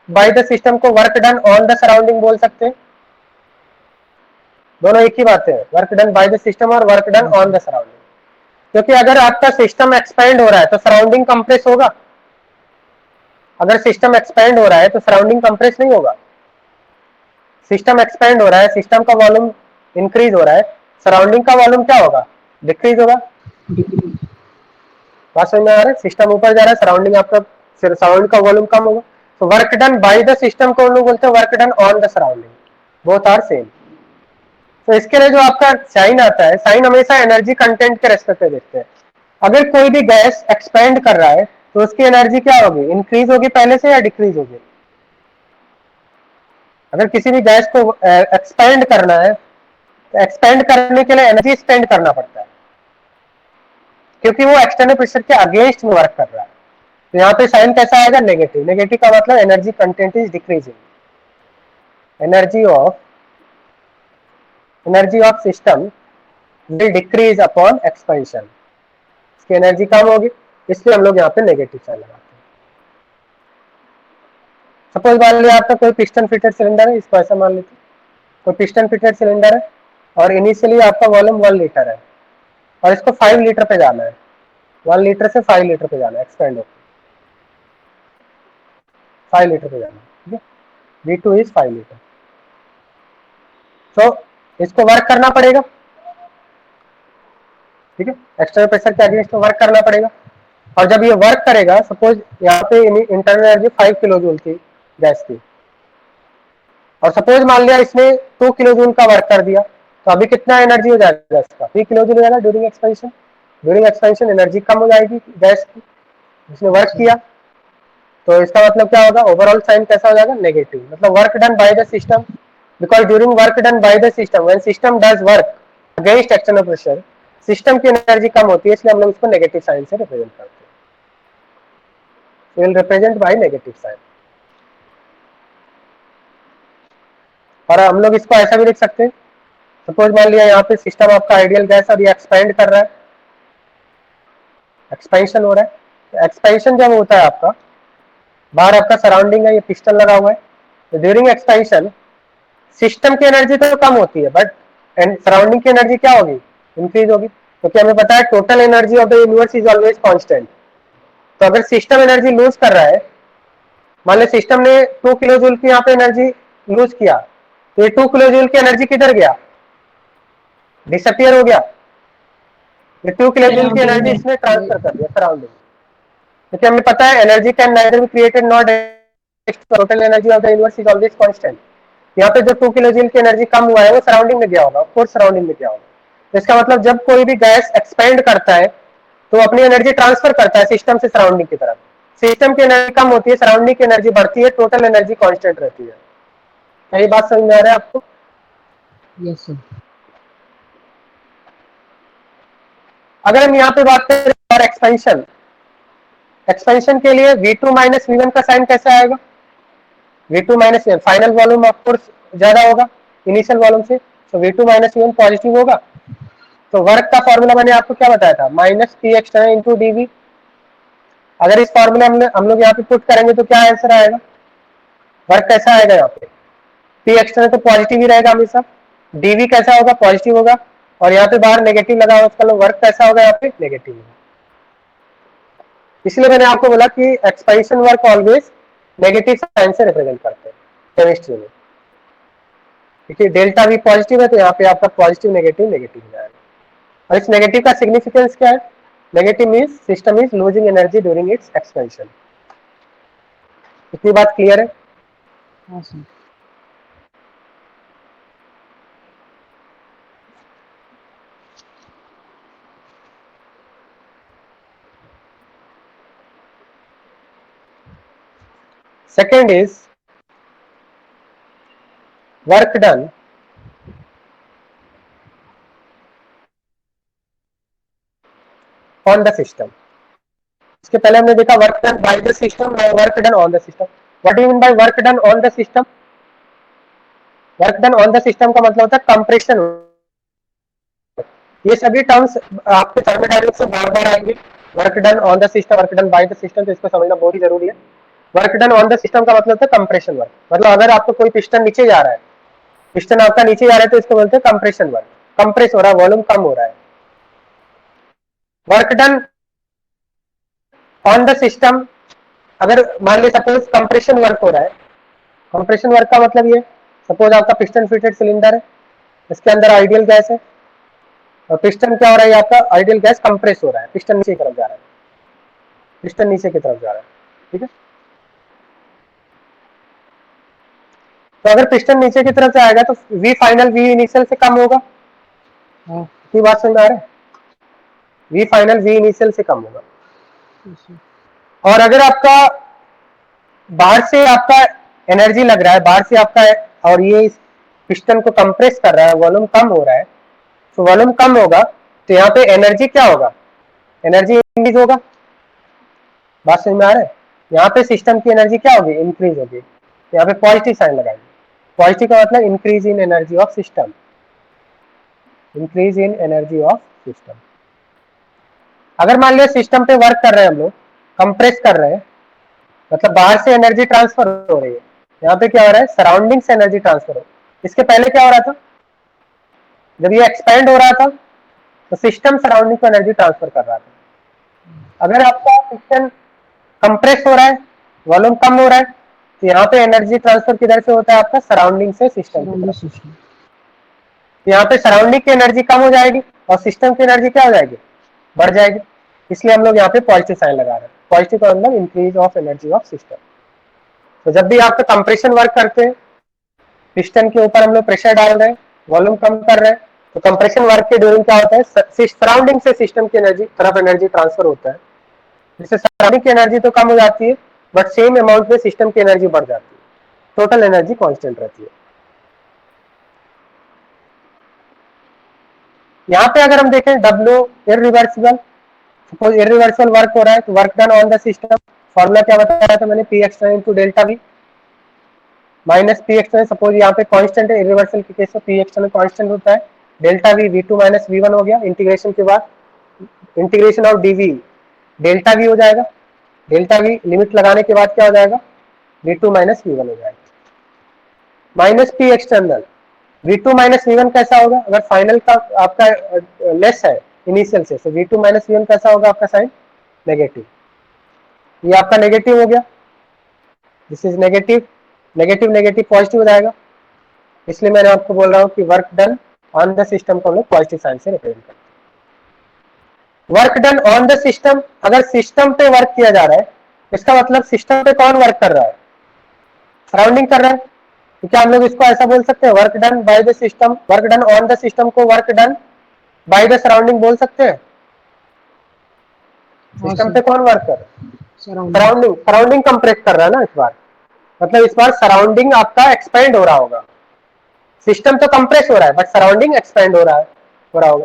by the system को work done on the surrounding बोल सकते हैं? दोनों एक ही बात है, work done by the system और work done on the surrounding. क्योंकि अगर आपका सिस्टम एक्सपेंड हो रहा है तो सराउंडिंग कंप्रेस होगा। अगर सिस्टम एक्सपेंड हो रहा है तो सराउंडिंग कंप्रेस नहीं होगा। सिस्टम एक्सपेंड हो रहा है, सिस्टम का वॉल्यूम इंक्रीज हो रहा है, सराउंडिंग का वॉल्यूम क्या होगा? डिक्रीज होगा। बात समझ में आ रहा है? सिस्टम ऊपर जा रहा है, सराउंडिंग आपका सराउंडिंग का वॉल्यूम कम होगा। तो work done by the system को हम लोग बोलते हैं work done on the surrounding, both are same. तो इसके लिए जो आपका साइन आता है, साइन हमेशा एनर्जी कंटेंट के रेस्पेक्ट में देखते हैं। अगर कोई भी गैस एक्सपेंड कर रहा है तो उसकी एनर्जी क्या होगी? इंक्रीज होगी पहले से या डिक्रीज होगी? अगर किसी भी गैस को एक्सपेंड करना है तो एक्सपेंड करने के लिए एनर्जी स्पेंड करना पड़ता है, क्योंकि वो एक्सटर्नल प्रेशर के अगेंस्ट में वर्क कर रहा है। तो यहाँ पे साइन कैसा आएगा? नेगेटिव। नेगेटिव का मतलब energy content is decreasing, energy of system will decrease upon expansion. इसकी एनर्जी कम होगी, इसलिए हम लोग यहाँ पे नेगेटिव साइन लगाते हैं। सपोज मान लिया आपका कोई पिस्टन फिटेड सिलेंडर है, इसको ऐसा मान लेते, कोई पिस्टन फिटेड सिलेंडर है और इनिशियली आपका वॉल्यूम 1 लीटर है और इसको 5 लीटर पे जाना है, 1 लीटर से 5 लीटर पे जाना है, एक्सपेंड होकर 5 लीटर पे जाना है, ठीक है। V2 is 5 litre. तो इसको वर्क करना पड़ेगा, ठीक है, एक्सटर्नल प्रेशर के अगेंस्ट वर्क करना पड़ेगा। और जब ये वर्क करेगा, सपोज यहाँ पे इंटरनल एनर्जी 5 किलो जूल थी गैस की, और सपोज मान लिया इसने 2 किलो जूल का वर्क कर दिया, तो अभी कितना एनर्जी हो जाएगा इसका? 3 किलो जूल हो जाएगा during expansion. During expansion energy कम हो जाएगी गैस की, जिसने वर्क किया। तो इसका मतलब क्या होगा? ओवरऑल साइन कैसा हो जाएगा? नेगेटिव। मतलब work done by the system, because during work done by the system, when system does work against external pressure, system की एनर्जी कम होती है, इसलिए हम लोग इसको नेगेटिव साइन से रिप्रेजेंट करते हैं। Will represent by negative sign. और हम लोग इसको ऐसा भी लिख सकते हैं, सपोज मान लिया यहाँ पे सिस्टम आपका आइडियल गैस और ये एक्सपेंड कर रहा है, एक्सपेंशन हो रहा है। तो एक्सपेंशन जब होता है आपका, बाहर आपका सराउंडिंग है, ये पिस्टन लगा हुआ है, तो ड्यूरिंग एक्सपेंशन सिस्टम की एनर्जी तो कम होती है, बट सराउंडिंग की एनर्जी क्या होगी? इंक्रीज होगी, क्योंकि हमें पता है total energy of the universe is always constant. तो अगर सिस्टम एनर्जी लूज कर रहा है, मान लो सिस्टम ने 2 किलो जूल की यहाँ पे एनर्जी लूज किया, तो ये 2 किलो जूल की एनर्जी किधर गया? डिसअपियर हो गया। ये 2 किलो जूल की एनर्जी इसने ट्रांसफर कर दिया सराउंडिंग, क्योंकि हमें पता है energy can neither be created not total energy of the universe is always constant. यहाँ पे जो 2 किलो जूल की एनर्जी कम हुआ है वो सराउंडिंग में गया होगा, ऑफ कोर्स सराउंडिंग में गया होगा। तो इसका मतलब जब कोई भी गैस एक्सपेंड करता है तो अपनी एनर्जी ट्रांसफर करता है सिस्टम से सराउंडिंग की तरफ। सिस्टम की एनर्जी कम होती है, सराउंडिंग की एनर्जी बढ़ती है, टोटल एनर्जी कांस्टेंट रहती है। क्या ये बात समझ में आ रहा है आपको? Yes sir. अगर हम यहाँ पे बात करें फॉर एक्सपेंशन, एक्सपेंशन के लिए V2 माइनस V1 का साइन कैसे आएगा? V2 minus V1, final volume of course ज्यादा होगा इनिशियल वॉल्यूम से, तो V2 माइनस V1 पॉजिटिव होगा। तो वर्क का फॉर्मूला मैंने आपको क्या बताया था? Minus P external into DV. अगर इस फॉर्मूला हम लोग यहाँ पे पुट करेंगे तो क्या आंसर आएगा? वर्क कैसा आएगा? यहाँ पे पी एक्सटर्नल तो पॉजिटिव ही रहेगा हमेशा, डीवी कैसा होगा? पॉजिटिव होगा, और यहाँ पे बाहर नेगेटिव लगा हुआ, उसका वर्क कैसा होगा? यहाँ पे नेगेटिव होगा। इसलिए मैंने आपको बोला कि expansion work always negative sign से रिप्रेजेंट करते हैं केमिस्ट्री में, क्योंकि डेल्टा भी पॉजिटिव है, तो यहाँ पे आपका पॉजिटिव नेगेटिव नेगेटिव हो जाएगा। और इस नेगेटिव का सिग्निफिकेंस क्या है? Negative means system is losing energy during its expansion. इतनी बात क्लियर है? हाँ sir. Second is work done on the system. इसके पहले हमने देखा work done by the system और work done on the system. What do you mean by work done on the system? Work done on the system का मतलब होता है compression. ये सभी टर्म्स आपके थर्मोडायनामिक्स से बार बार आएंगे। Work done on the system, work done by the system, तो इसको समझना बहुत ही जरूरी है। Work done on the system का मतलब होता है कंप्रेशन वर्क। मतलब अगर आपको कोई पिस्टन नीचे जा रहा है, पिस्टन आपका नीचे जा रहा है, तो इसको बोलते हैं कंप्रेशन वर्क। कंप्रेस हो रहा है, वॉल्यूम कम हो रहा है। Work done on the system, अगर मान लीजिए सपोज कंप्रेशन वर्क हो रहा है। कंप्रेशन वर्क का मतलब ये, सपोज आपका पिस्टन फिटेड सिलेंडर है, इसके अंदर आइडियल गैस है, और पिस्टन क्या हो रहा है, आपका आइडियल गैस कंप्रेस हो रहा है, पिस्टन नीचे की तरफ जा रहा है, पिस्टन नीचे की तरफ जा रहा है। ठीक है, तो अगर पिस्टन नीचे की तरफ से आएगा तो वी फाइनल वी इनिशियल से कम होगा। हाँ की बात समझ आ रहा है? वी फाइनल वी इनिशियल से कम होगा। yes, sir. और अगर आपका बाहर से आपका एनर्जी लग रहा है, बाहर से आपका, और ये पिस्टन को कंप्रेस कर रहा है, वॉल्यूम कम हो रहा है, तो वॉल्यूम कम होगा, तो यहाँ पे एनर्जी क्या होगा? एनर्जी इंक्रीज होगा। बात समझ में आ रहा है? यहाँ पे सिस्टम की एनर्जी क्या होगी? इंक्रीज होगी। यहाँ पे पॉजिटिव साइन लगाएंगे। पॉजिटिव का मतलब increase in energy of system, increase in energy of system. अगर मान लिया सिस्टम पे वर्क कर रहे हैं हम लोग, कंप्रेस कर रहे हैं, मतलब बाहर से एनर्जी ट्रांसफर हो रही है। यहाँ पे क्या हो रहा है? सराउंडिंग से एनर्जी ट्रांसफर हो। इसके पहले क्या हो रहा था? जब ये एक्सपैंड हो रहा था तो सिस्टम सराउंडिंग को एनर्जी ट्रांसफर कर रहा था। अगर आपका सिस्टम कंप्रेस हो रहा है, वॉल्यूम कम हो रहा है, तो यहाँ पे एनर्जी ट्रांसफर किधर से होता है? आपका सराउंडिंग से सिस्टम की Surrounding तरफ। system. तो यहाँ पे सराउंडिंग की एनर्जी कम हो जाएगी और सिस्टम की एनर्जी क्या हो जाएगी? बढ़ जाएगी। इसलिए हम लोग यहाँ पे पॉजिटिव साइन लगा रहे हैं। पॉजिटिव का मतलब increase of energy of system. तो जब भी आपका कंप्रेशन वर्क करते हैं, पिस्टन के ऊपर हम लोग प्रेशर डाल रहे हैं, वॉल्यूम कम कर रहे हैं, तो कंप्रेशन वर्क के ड्यूरिंग क्या होता है? सराउंडिंग से सिस्टम की एनर्जी तरफ एनर्जी ट्रांसफर होता है, जिससे सराउंडिंग की एनर्जी तो कम हो जाती है, बट सेम अमाउंट में सिस्टम की एनर्जी बढ़ जाती है, टोटल एनर्जी कांस्टेंट रहती है। यहाँ पे अगर हम देखें W irreversible, suppose irreversible work हो रहा है, तो work done on the system, formula क्या बताया था मैंने? P external into delta we minus P external. Suppose यहाँ पे कांस्टेंट है, इरिवर्सल के केस में पी एक्सटर्नल कांस्टेंट होता है, delta V V two minus V one हो गया। इंटीग्रेशन के बाद integration of D V delta V हो जाएगा। डेल्टा वी लिमिट लगाने के बाद क्या हो जाएगा? V two minus V one हो जाएगा। Minus P external V two minus V one कैसा होगा? अगर फाइनल का आपका लेस है इनिशियल से, तो V two minus V one कैसा होगा? आपका साइन नेगेटिव। ये आपका नेगेटिव हो गया, this is negative, negative negative positive हो जाएगा। इसलिए मैंने आपको बोल रहा हूँ कि work done on the system को हम लोग पॉजिटिव साइन से रिप्रेजेंट करते हैं। Work done on the system, अगर सिस्टम पे वर्क किया जा रहा है, इसका मतलब सिस्टम पे कौन वर्क कर रहा है? सराउंडिंग कर रहा है। तो क्या हम लोग इसको ऐसा बोल सकते हैं, work done by the system, work done on the system को work done by the surrounding बोल सकते हैं? हाँ सिस्टम सर. पे कौन वर्क कर रहा है? Surrounding. सराउंडिंग, सराउंडिंग कंप्रेस कर रहा है ना इस बार, मतलब इस बार सराउंडिंग आपका एक्सपेंड हो रहा होगा। सिस्टम तो कंप्रेस हो रहा है, बट सराउंडिंग एक्सपेंड हो रहा है, हो रहा होगा।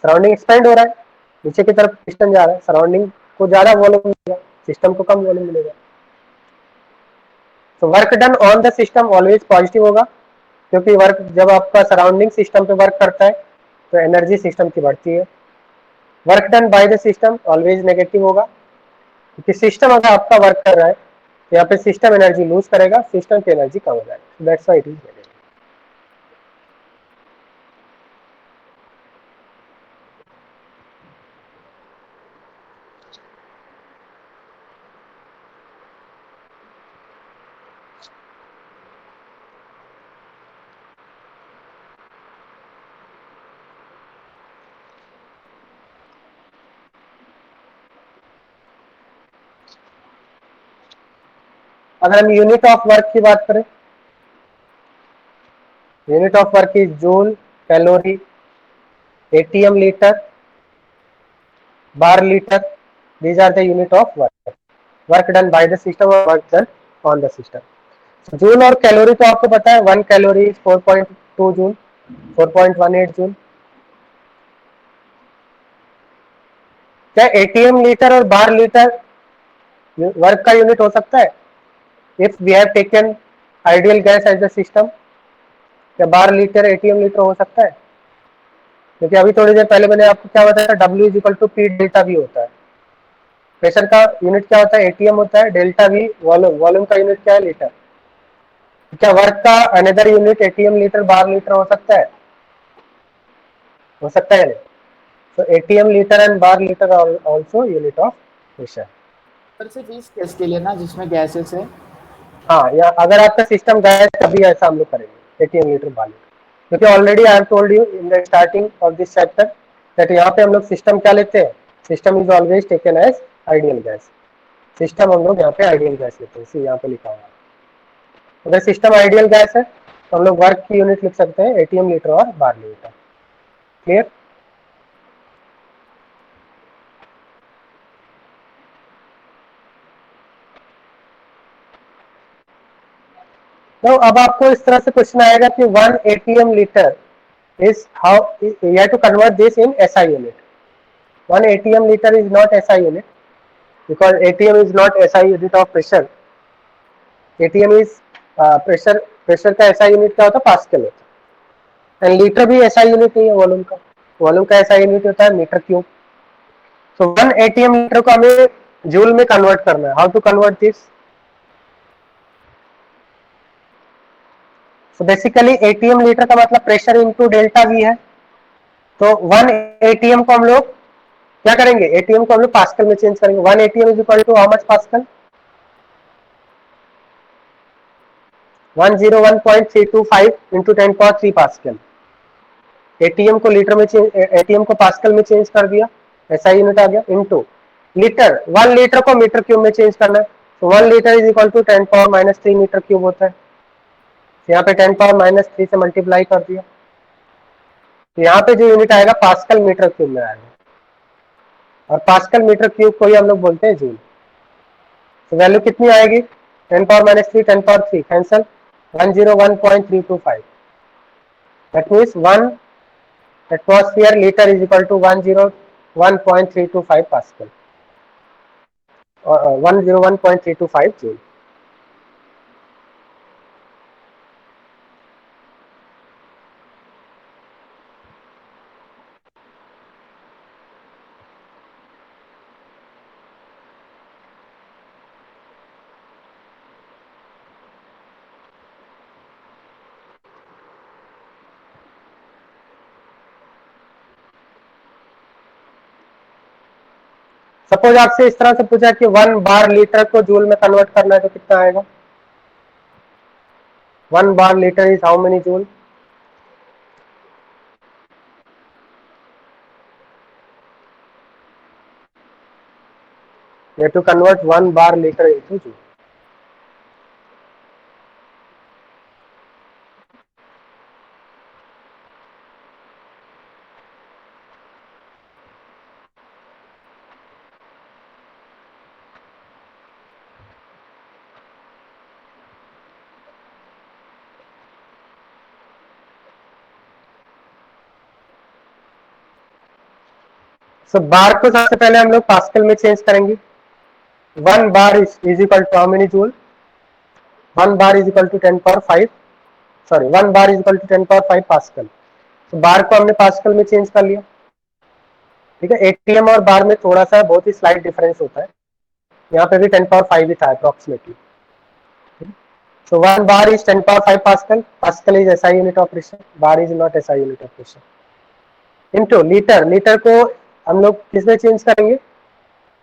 सराउंडिंग एक्सपेंड हो रहा है, नीचे की तरफ सिस्टम जा रहा है, सराउंडिंग को ज्यादा वॉल्यूम मिलेगा, सिस्टम को कम वॉल्यूम मिलेगा। तो work done on the system always positive होगा, क्योंकि वर्क जब आपका सराउंडिंग सिस्टम पे वर्क करता है तो एनर्जी सिस्टम की बढ़ती है। Work done by the system always negative होगा, क्योंकि सिस्टम अगर आपका वर्क कर रहा है तो यहाँ पे सिस्टम एनर्जी लूज करेगा, सिस्टम की एनर्जी कम हो जाएगी। That's why it is negative. अगर हम यूनिट ऑफ वर्क की बात करें, unit of work is joule, calorie, ATM litre, bar litre. These are the unit of work. Work done by the system or work done on the system. Joule और calorie तो आपको पता है, 1 calorie 4.2 joule, 4.18 joule. क्या ATM litre और bar litre work का unit हो सकता है? If we have taken ideal gas as the system, क्या बार लीटर एटीएम लीटर हो सकता है? क्योंकि अभी थोड़ी देर पहले मैंने आपको क्या बताया, W is equal to P delta V होता है. प्रेशर का यूनिट क्या होता है? एटीएम होता है. डेल्टा वी वॉल्यूम, वॉल्यूम का यूनिट क्या है? लीटर. क्या वर्क का another unit ATM litre bar litre हो सकता है? हो सकता है नहीं. So ATM liter and bar liter are also unit of pressure. पर सिर्फ इस केस के लिए ना जिसमें गैसेस है. हाँ, या अगर आपका सिस्टम गैस, तभी ऐसा हम लोग करेंगे एटीएम लीटर बार लीटर. क्योंकि already I have told you in the starting of this chapter that यहाँ पे हम लोग सिस्टम क्या लेते हैं? System is always taken as ideal gas. System हम लोग यहाँ पे आइडियल गैस लेते हैं, इसी यहाँ पे लिखा हुआ है. अगर सिस्टम आइडियल गैस है तो हम लोग वर्क की यूनिट लिख सकते हैं एटीएम लीटर और बार लीटर. क्लियर? तो अब आपको इस तरह से क्वेश्चन आएगा कि 1 ATM litre is how you have to convert this in SI unit. 1 ATM liter is not SI unit because ATM is not SI unit of pressure. ATM is pressure का SI unit क्या होता है? Pascal होता है. And litre भी SI unit नहीं है volume का. वॉल्यूम का SI unit होता है metre cube. So 1 ATM litre को हमें जूल में कन्वर्ट करना है. How to convert this? तो बेसिकली एटीएम लीटर का मतलब प्रेशर इनटू डेल्टा वी है. तो 1 एटीएम को हम लोग क्या करेंगे? एटीएम को हम लोग पास्कल में चेंज करेंगे. 1 ATM is equal to how much pascal? 101.325 into 10³ pascal. ATM को लीटर में एटीएम को पास्कल में चेंज कर दिया, ऐसा यूनिट आ गया. इंटू लीटर, 1 लीटर को मीटर क्यूब में चेंज करना है. तो 1 litre is equal to 10⁻³ metre cube होता है. यहाँ पे 10⁻³ से मल्टीप्लाई कर दिया. तो यहाँ पे जो यूनिट आएगा पास्कल मीटर क्यूब में आएगा. और पास्कल मीटर क्यूब को ही हम लोग बोलते हैं जूल. तो वैल्यू कितनी आएगी? 10⁻³ 10³ cancel, 101.325. That means 1 atmosphere litre is equal to 101.325 pascal और 101.325 जूल. सपोज आपसे इस तरह से पूछा कि 1 बार लीटर को जूल में कन्वर्ट करना है तो कितना आएगा? 1 bar litre is how many joule? You have to convert 1 bar liter into joule. So बार को सबसे पहले हम लोग पास्कल में चेंज करेंगे. 1 bar is equal to how many joule? 1 bar is equal to 10⁵. Sorry, 1 bar is equal to 10⁵ pascal. तो बार को हमने पास्कल में चेंज कर लिया. ठीक है. एटीएम और बार में थोड़ा सा बहुत ही स्लाइट डिफरेंस होता है. यहाँ पे भी 10⁵ ही था approximately. So 1 bar is 10⁵ Pascal. Pascal is SI unit of pressure. Bar is not SI unit of pressure. Into litre, litre को हम लोग किसमें चेंज करेंगे?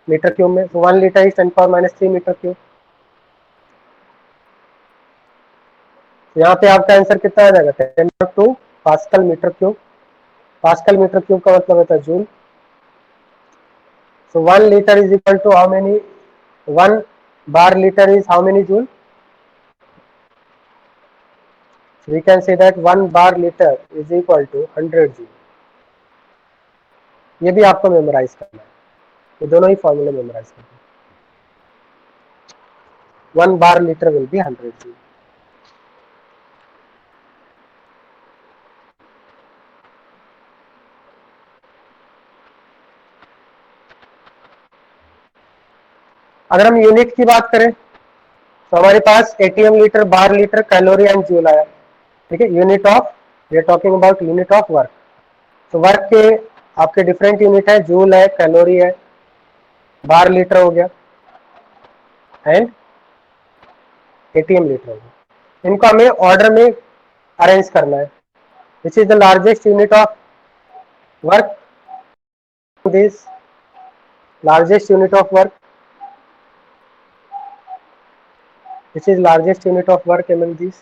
मीटर क्यूब में. So 1 liter is 10⁻³ metre cube. यहाँ पे आपका आंसर कितना आ जाएगा? 10⁻² pascal metre cube. Pascal metre cube का मतलब होता है joule. So 1 liter is equal to how many? 1 bar liter is how many joule? we can say that 1 bar liter is equal to 100 joule. ये भी आपको मेमोराइज करना है, ये दोनों ही फॉर्मूले मेमोराइज करना है. 1 bar liter will be 100 joule. अगर हम यूनिट की बात करें तो हमारे पास ATM litre, bar litre, calorie and joule आया. ठीक है, unit of, we are talking about unit of work. तो वर्क के आपके डिफरेंट यूनिट है, जूल है, कैलोरी है, बार लीटर हो गया एंड एटीएम लीटर हो गया. इनको हमें ऑर्डर में अरेंज करना है. Which is the largest unit of work, this largest unit of work, which is largest unit of work among these.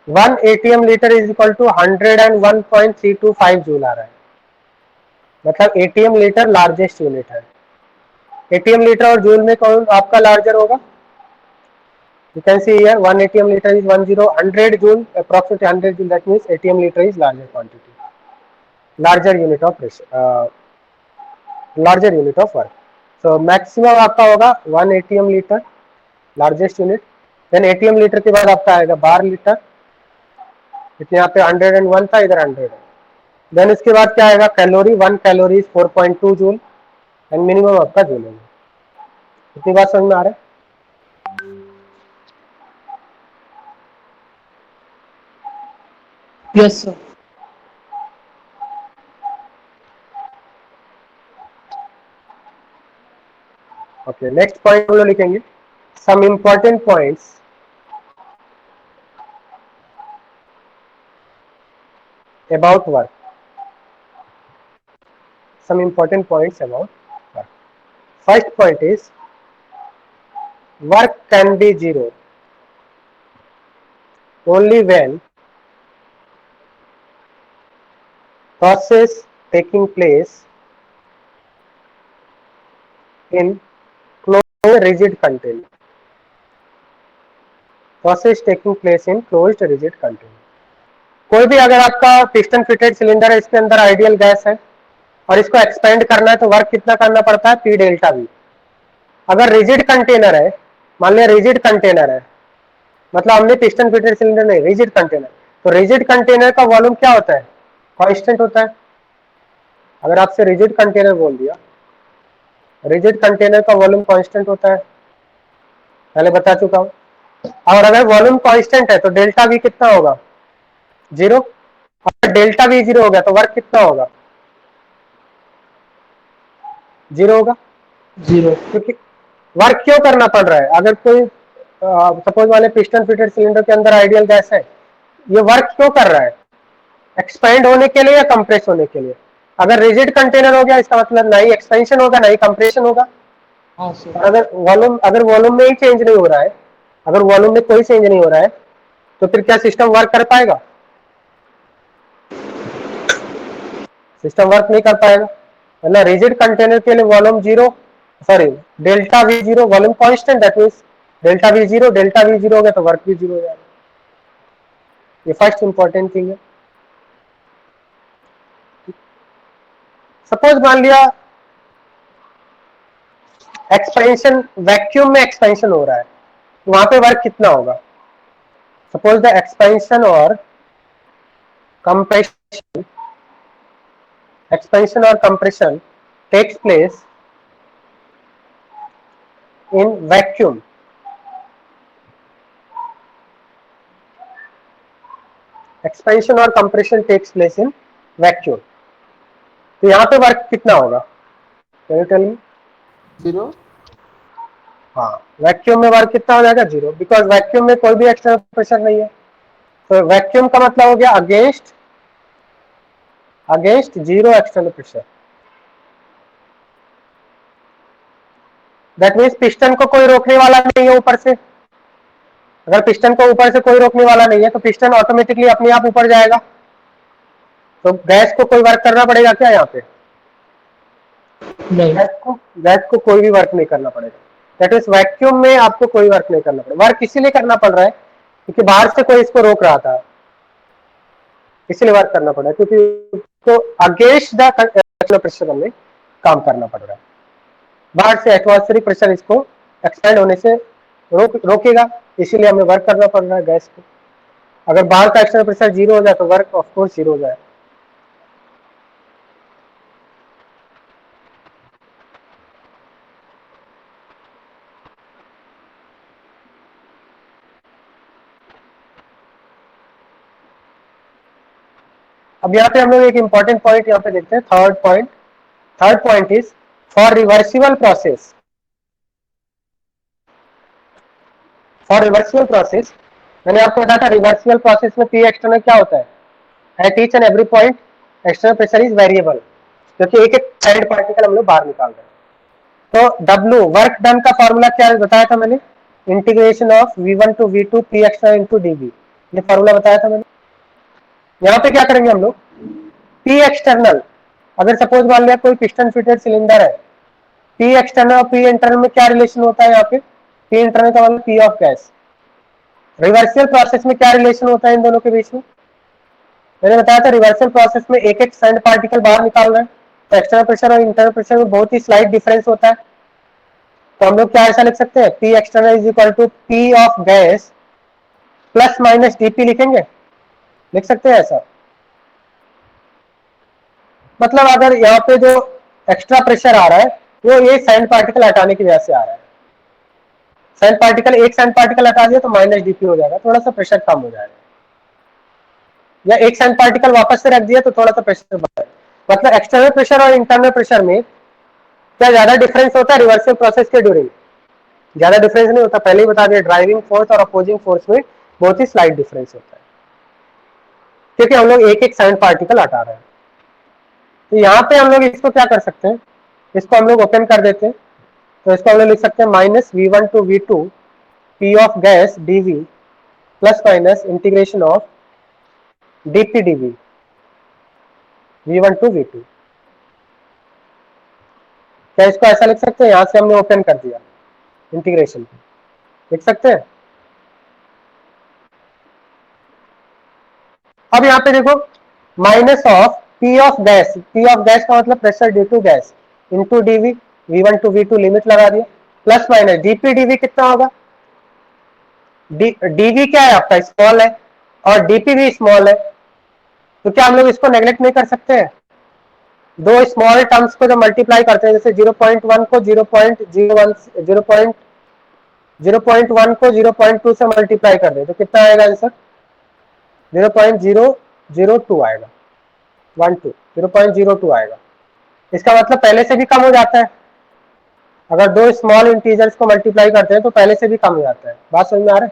One ATM liter is equal to 101.325 joule आ रहा है. मतलब ATM लीटर लार्जेस्ट यूनिट है. ATM litre और joule में कौन आपका larger होगा? You can see here 1 ATM liter is 100 joule, approximately 100 joule. That means ATM liter is larger quantity, larger unit of pressure, larger unit of work. So maximum आपका होगा 1 ATM liter, largest unit. Then ATM liter के बाद आपका आएगा bar litre. इतने यहाँ पे 101 था, इधर 100 है. देन इसके बाद क्या आएगा? Calorie. 1 calorie 4.2 joule and minimum आपका जूल है. इतनी बात समझ में आ रहा है? Yes, sir. Okay, next point हम लोग लिखेंगे some important points about work. Some important points about work. First point is work can be zero only when process taking place in closed rigid container. Process taking place in closed rigid container. कोई भी अगर आपका piston fitted cylinder है, इसके अंदर ideal gas है और इसको एक्सपेंड करना है तो वर्क कितना करना पड़ता है? P delta we. अगर रिजिड कंटेनर है, मान लिया रिजिड कंटेनर है, मतलब हमने पिस्टन फिटेड सिलेंडर नहीं, रिजिड कंटेनर, तो रिजिड कंटेनर का वॉल्यूम क्या होता है? कांस्टेंट होता है. अगर आपसे रिजिड कंटेनर बोल दिया, रिजिड कंटेनर का वॉल्यूम कांस्टेंट होता है, पहले बता चुका हूं. और अगर वॉल्यूम कांस्टेंट है तो डेल्टा वी कितना होगा? जीरो. और डेल्टा वी जीरो हो गया तो वर्क कितना होगा? जीरो होगा. Zero. क्योंकि वर्क क्यों करना पड़ रहा है? अगर कोई सपोज वाले पिस्टन फिटेड सिलेंडर के अंदर आइडियल गैस है, ये वर्क क्यों कर रहा है? एक्सपेंड होने के लिए या कंप्रेस होने के लिए? अगर रिजिड कंटेनर हो गया इसका मतलब ना ही एक्सपेंशन होगा ना ही कंप्रेशन होगा. हाँ sir. अगर वॉल्यूम में ही चेंज नहीं हो रहा है, अगर वॉल्यूम में कोई चेंज नहीं हो रहा है तो फिर क्या सिस्टम वर्क कर पाएगा? सिस्टम वर्क नहीं कर पाएगा. मतलब रिजिड कंटेनर के लिए volume zero, sorry delta we zero, volume constant, that means delta we zero हो गया तो वर्क भी जीरो हो जाएगा. ये फर्स्ट इंपॉर्टेंट थिंग है. सपोज मान लिया एक्सपेंशन, वैक्यूम में एक्सपेंशन हो रहा है, तो वहां पे वर्क कितना होगा? सपोज द एक्सपेंशन और compression, expansion or compression takes place in vacuum. Expansion और compression takes place in vacuum. तो यहाँ पे वर्क कितना होगा? Can you tell me? Zero. हाँ, वैक्यूम में वर्क कितना हो जाएगा? जीरो, बिकॉज वैक्यूम में कोई भी एक्सटर्नल प्रेशर नहीं है. तो वैक्यूम का मतलब हो गया against zero external pressure. That means piston को कोई रोकने वाला नहीं है ऊपर से. अगर पिस्टन को ऊपर से कोई रोकने वाला नहीं है तो पिस्टन ऑटोमेटिकली अपने आप ऊपर जाएगा. तो गैस को कोई वर्क करना पड़ेगा क्या यहाँ पे? नहीं. गैस को कोई भी वर्क नहीं करना पड़ेगा. दैट इज वैक्यूम में आपको कोई वर्क नहीं करना पड़ेगा। वर्क इसीलिए करना पड़ रहा है क्योंकि बाहर से कोई इसको रोक रहा था, इसलिए वर्क करना पड़ा, क्योंकि उसको अगेंस्ट द प्रेशर हमें काम करना पड़ रहा है। बाहर से एटमॉस्फेरिक प्रेशर इसको एक्सपेंड होने से रोकेगा, इसीलिए हमें वर्क करना पड़ रहा है गैस को। अगर बाहर का एक्सटर्नल प्रेशर जीरो हो जाए तो वर्क ऑफ कोर्स जीरो हो जाए। अब यहाँ पे हम लोग एक इंपॉर्टेंट पॉइंट यहाँ पे देखते हैं, third point is for reversible process. For reversible process मैंने आपको बताया था, रिवर्सिबल प्रोसेस में पी एक्सटर्नल क्या होता है, eight each and every point external pressure is variable, क्योंकि एक एक साइड पार्टिकल हम लोग बाहर निकाल रहे हैं। तो W वर्क डन का फॉर्मूला क्या बताया था मैंने, integration of V1 to V2 P external into dV, ये फॉर्मूला बताया था मैंने। यहाँ पे क्या करेंगे हम लोग, P एक्सटर्नल, अगर सपोज मान लिया कोई पिस्टन फिटेड सिलेंडर है, P एक्सटर्नल और P इंटरनल में क्या रिलेशन होता है, यहाँ पे P इंटरनल का मतलब P of gas. Reversal process में क्या रिलेशन होता है इन दोनों के बीच में, मैंने बताया था रिवर्सल प्रोसेस में एक एक सैंड पार्टिकल बाहर निकाल रहे हैं, तो एक्सटर्नल प्रेशर और इंटरनल प्रेशर में बहुत ही स्लाइट डिफरेंस होता है। तो हम लोग क्या ऐसा लिख सकते हैं, P external is equal to P of gas plus minus dP लिखेंगे, लिख सकते हैं ऐसा। मतलब अगर यहाँ पे जो एक्स्ट्रा प्रेशर आ रहा है वो ये सैंड पार्टिकल हटाने की वजह से आ रहा है। सैंड पार्टिकल, एक सैंड पार्टिकल हटा दिया तो माइनस dP हो जाएगा, थोड़ा सा प्रेशर कम हो जाएगा, या एक सैंड पार्टिकल वापस से रख दिया तो थोड़ा सा प्रेशर बढ़ जाएगा। मतलब एक्सटर्नल प्रेशर और इंटरनल प्रेशर में क्या ज्यादा डिफरेंस होता है रिवर्सल प्रोसेस के ड्यूरिंग, ज्यादा डिफरेंस नहीं होता, पहले ही बता दिया, ड्राइविंग फोर्स और अपोजिंग फोर्स में बहुत ही स्लाइट डिफरेंस होता है, क्योंकि हम लोग एक एक सैंड पार्टिकल हटा रहे हैं। तो यहाँ पे हम लोग इसको क्या कर सकते हैं, इसको हम लोग ओपन कर देते हैं, तो इसको हम लोग लिख सकते हैं minus V1 to V2 P of gas dV plus minus integration of dP dV V1 to V2। क्या इसको ऐसा लिख सकते हैं, यहां से हमने ओपन कर दिया इंटीग्रेशन, लिख सकते हैं। अब यहाँ पे देखो minus of P of gas, P of gas का मतलब pressure due to gas, into dV, V1 to V2 limit लगा दिया, प्लस माइनस dP dV कितना होगा, dV क्या है आपका स्मॉल है और dP भी स्मॉल है, तो क्या हम लोग इसको नेग्लेक्ट नहीं कर सकते हैं। दो स्मॉल टर्म्स को जब मल्टीप्लाई करते हैं, जैसे 0.1 को 0.1 को 0.2 से मल्टीप्लाई कर दे तो कितना आएगा आंसर, 0.002 आएगा, 0.02 आएगा। इसका मतलब पहले से भी कम हो जाता है, अगर दो स्मॉल इंटीजर्स को मल्टीप्लाई करते हैं तो पहले से भी कम हो जाता है, बात समझ में आ रहा है।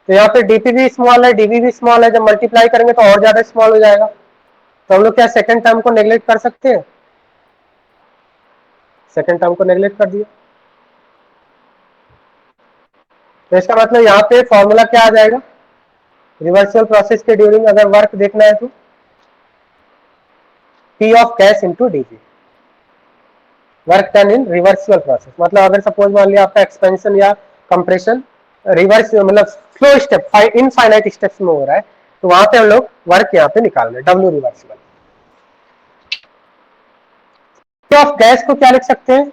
तो यहाँ पे dP भी स्मॉल है, dV भी स्मॉल है, जब मल्टीप्लाई करेंगे तो और ज्यादा स्मॉल हो जाएगा, तो हम लोग क्या सेकंड टर्म को नेग्लेक्ट कर सकते हैं, सेकंड टर्म को नेग्लेक्ट कर दिया। तो इसका मतलब यहाँ पे फॉर्मूला क्या आ जाएगा, रिवर्सल प्रोसेस के ड्यूरिंग अगर वर्क देखना है तो P of gas into dV, work done in reversible process. मतलब अगर सपोज मान लिया आपका एक्सपेंशन या कंप्रेशन रिवर्स मतलब फ्लो स्टेप इनफाइनाइट स्टेप्स में हो रहा है, तो वहां पे हम लोग वर्क यहाँ पे निकाल रहे हैं, W reversible. P of gas को क्या लिख सकते हैं,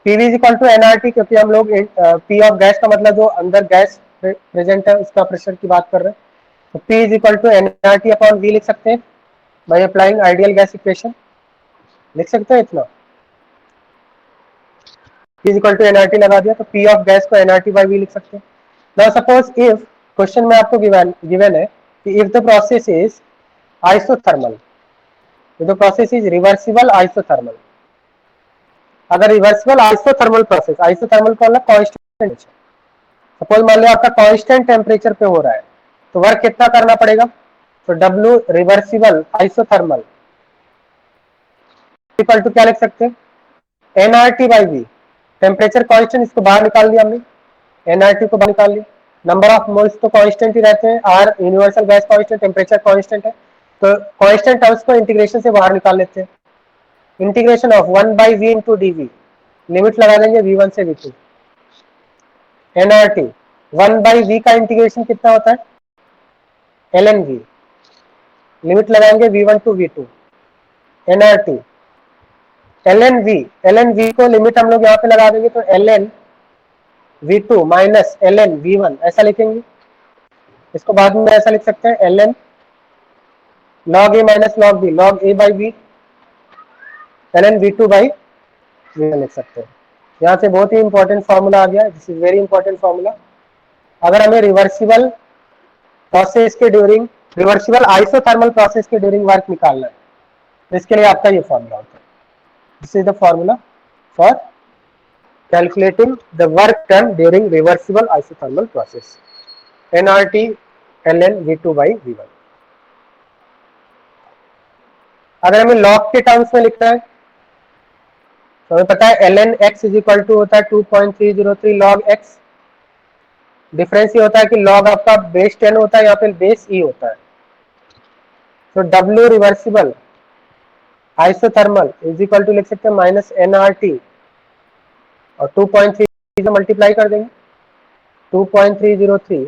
PV is equal to NRT, क्योंकि हम लोग P ऑफ गैस का मतलब जो अंदर गैस प्रेजेंट है उसका प्रेशर की बात कर रहे हैं, तो P is equal to NRT upon V लिख सकते हैं by applying ideal gas equation, लिख सकते हैं इतना, P is equal to NRT लगा दिया तो P ऑफ गैस को NRT बाय V लिख सकते हैं। नाउ सपोज इफ क्वेश्चन में आपको गिवन है कि if the process is isothermal, if the process is reversible isothermal, अगर रिवर्सिबल आइसोथर्मल प्रोसेस, आइसोथर्मल का मतलब कांस्टेंट, सपोज मान लिया आपका कांस्टेंट टेम्परेचर पे हो रहा है, तो वर्क कितना करना पड़ेगा, तो W reversible isothermal equal to क्या लिख सकते हैं, NRT by V, temperature constant इसको बाहर निकाल दिया हमने, NRT को बाहर निकाल लिया, नंबर ऑफ मोल्स तो कांस्टेंट ही रहते हैं, R universal gas constant, temperature constant है, तो कांस्टेंट टर्म्स को इंटीग्रेशन से बाहर निकाल लेते हैं, integration of 1 by V into dV, limit लगा देंगे V1 से V2, एनआरटी 1/v का इंटीग्रेशन कितना होता है, ln v, लिमिट लगाएंगे v1 to v2, nRT ln v को लिमिट हम लोग यहाँ पे लगा देंगे तो ln v2 minus ln v1 ऐसा लिखेंगे। इसको बाद में ऐसा लिख सकते हैं ln log a minus log b, log a by b, ln v2 by v1 लिख सकते हैं। यहाँ से बहुत ही इंपॉर्टेंट फॉर्मूला आ गया, this is very important formula. अगर हमें रिवर्सिबल प्रोसेस के ड्यूरिंग, रिवर्सिबल आइसोथर्मल प्रोसेस के ड्यूरिंग वर्क निकालना है तो इसके लिए आपका ये फॉर्मूला होता है। This is the formula for calculating the work done during reversible isothermal process, nRT ln v2 by v1। अगर हमें लॉग के टर्म्स में लिखना है तो हमें पता है ln x is equal to होता है 2.303 log x। डिफरेंस ये होता है कि log आपका बेस 10 होता है, यहाँ पे बेस e होता है। तो w reversible isothermal is equal to लिख सकते हैं माइनस nRT और 2.3 से मल्टीप्लाई कर देंगे, 2.303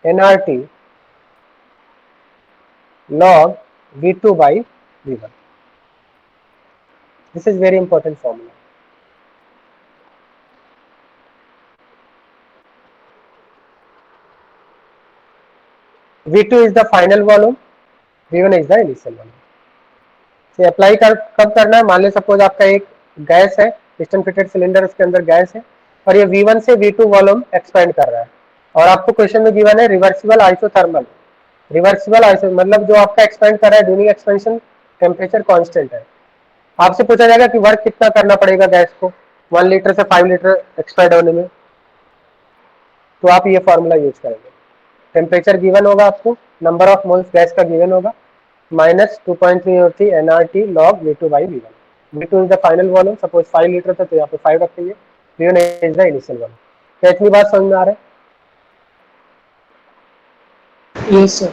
nRT log v2 by v1। This is very important formula. V2 is the final volume, V1 is the initial volume। से अप्लाई कब करना है, मान ले सपोज आपका एक गैस है, पिस्टन फिटेड सिलेंडर, उसके अंदर गैस है और ये V1 से V2 वॉल्यूम एक्सपेंड कर रहा है और आपको क्वेश्चन में गिवन है रिवर्सिबल आइसोथर्मल। रिवर्सिबल आइसो मतलब जो आपका एक्सपेंड कर रहा है ड्यूरिंग एक्सपेंशन टेम्परेचर कांस्टेंट है। आपसे पूछा जाएगा कि वर्क कितना करना पड़ेगा गैस को 1 लीटर से 5 लीटर एक्सपेंड होने में, तो आप ये फॉर्मूला यूज करेंगे। टेम्परेचर गिवन होगा आपको, नंबर ऑफ मोल्स गैस का गिवन होगा, minus 2.303 nRT log v2 by v1। v2 is the final volume, suppose 5 litre था तो यहाँ पे 5 रखेंगे, v1 is the initial volume. क्या इतनी बात समझ में आ रहा है? Yes, sir.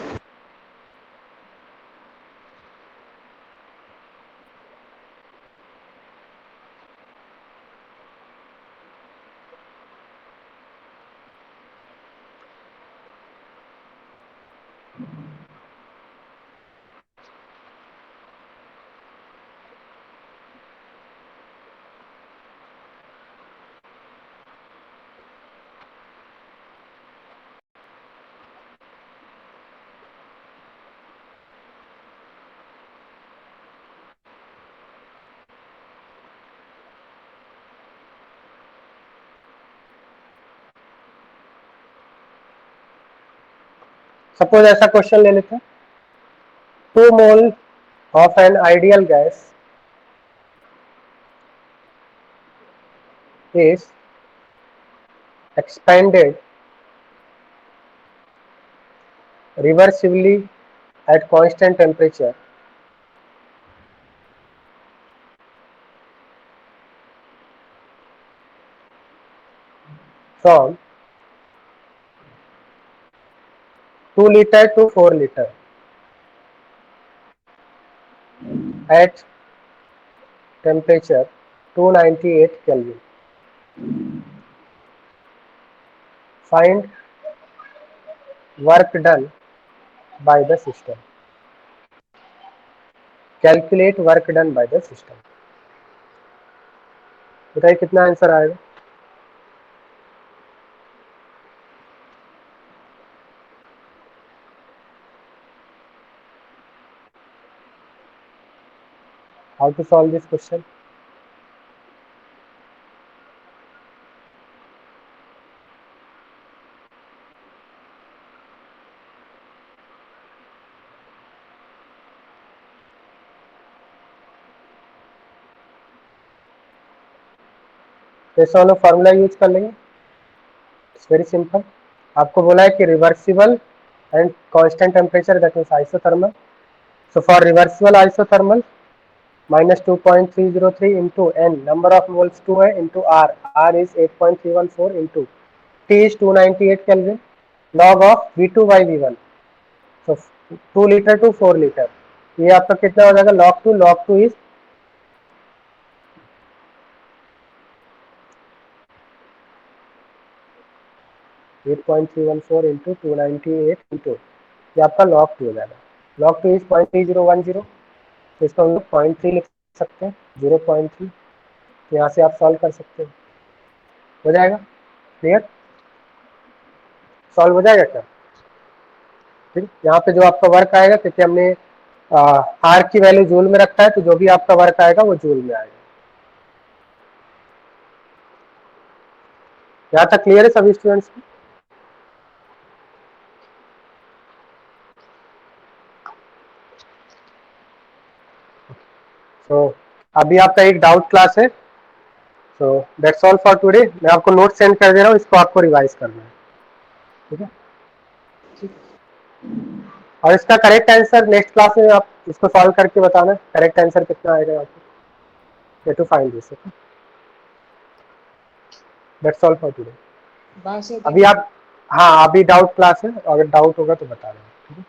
सपोज ऐसा क्वेश्चन ले लेते हैं, 2 mole of an ideal gas is expanded reversibly at constant temperature from 2 liter to 4 liter at temperature 298 Kelvin. Find work done by the system. Calculate work done by the system. बताइए कितना answer आएगा? How to solve this question? ऐसा वाला formula use कर लेंगे, it's very simple. आपको बोला है कि reversible and constant temperature that means isothermal. So for reversible isothermal minus 2.303 into n, number of moles 2 है into r is 8.314 into T is 298 Kelvin, log of V2 by V1, so 2 liter to 4 liter, ये आपका कितना हो जाएगा log 2 is 8.314 into 298 into ये आपका log 2 हो जाएगा। log 2 इज 0.3010, तो इसको हम लोग 0.3 लिख सकते हैं, 0.3। तो यहाँ से आप सॉल्व कर सकते हैं, हो जाएगा। क्लियर? सॉल्व हो जाएगा क्या? ठीक, यहाँ पे जो आपका वर्क आएगा, क्योंकि हमने आर की वैल्यू जूल में रखा है, तो जो भी आपका वर्क आएगा वो जूल में आएगा। यहाँ तक क्लियर है सभी स्टूडेंट्स को? तो अभी आपका एक डाउट क्लास है, तो दैट्स ऑल फॉर टुडे। मैं आपको नोट सेंड कर दे रहा हूँ, इसको आपको रिवाइज करना है, ठीक है? और इसका करेक्ट आंसर नेक्स्ट क्लास में आप इसको सॉल्व करके बताना, करेक्ट आंसर कितना आएगा आपको, to find this. That's all for today. Bye sir. अभी आप, हाँ अभी डाउट क्लास है, अगर डाउट होगा तो बता देना, ठीक है?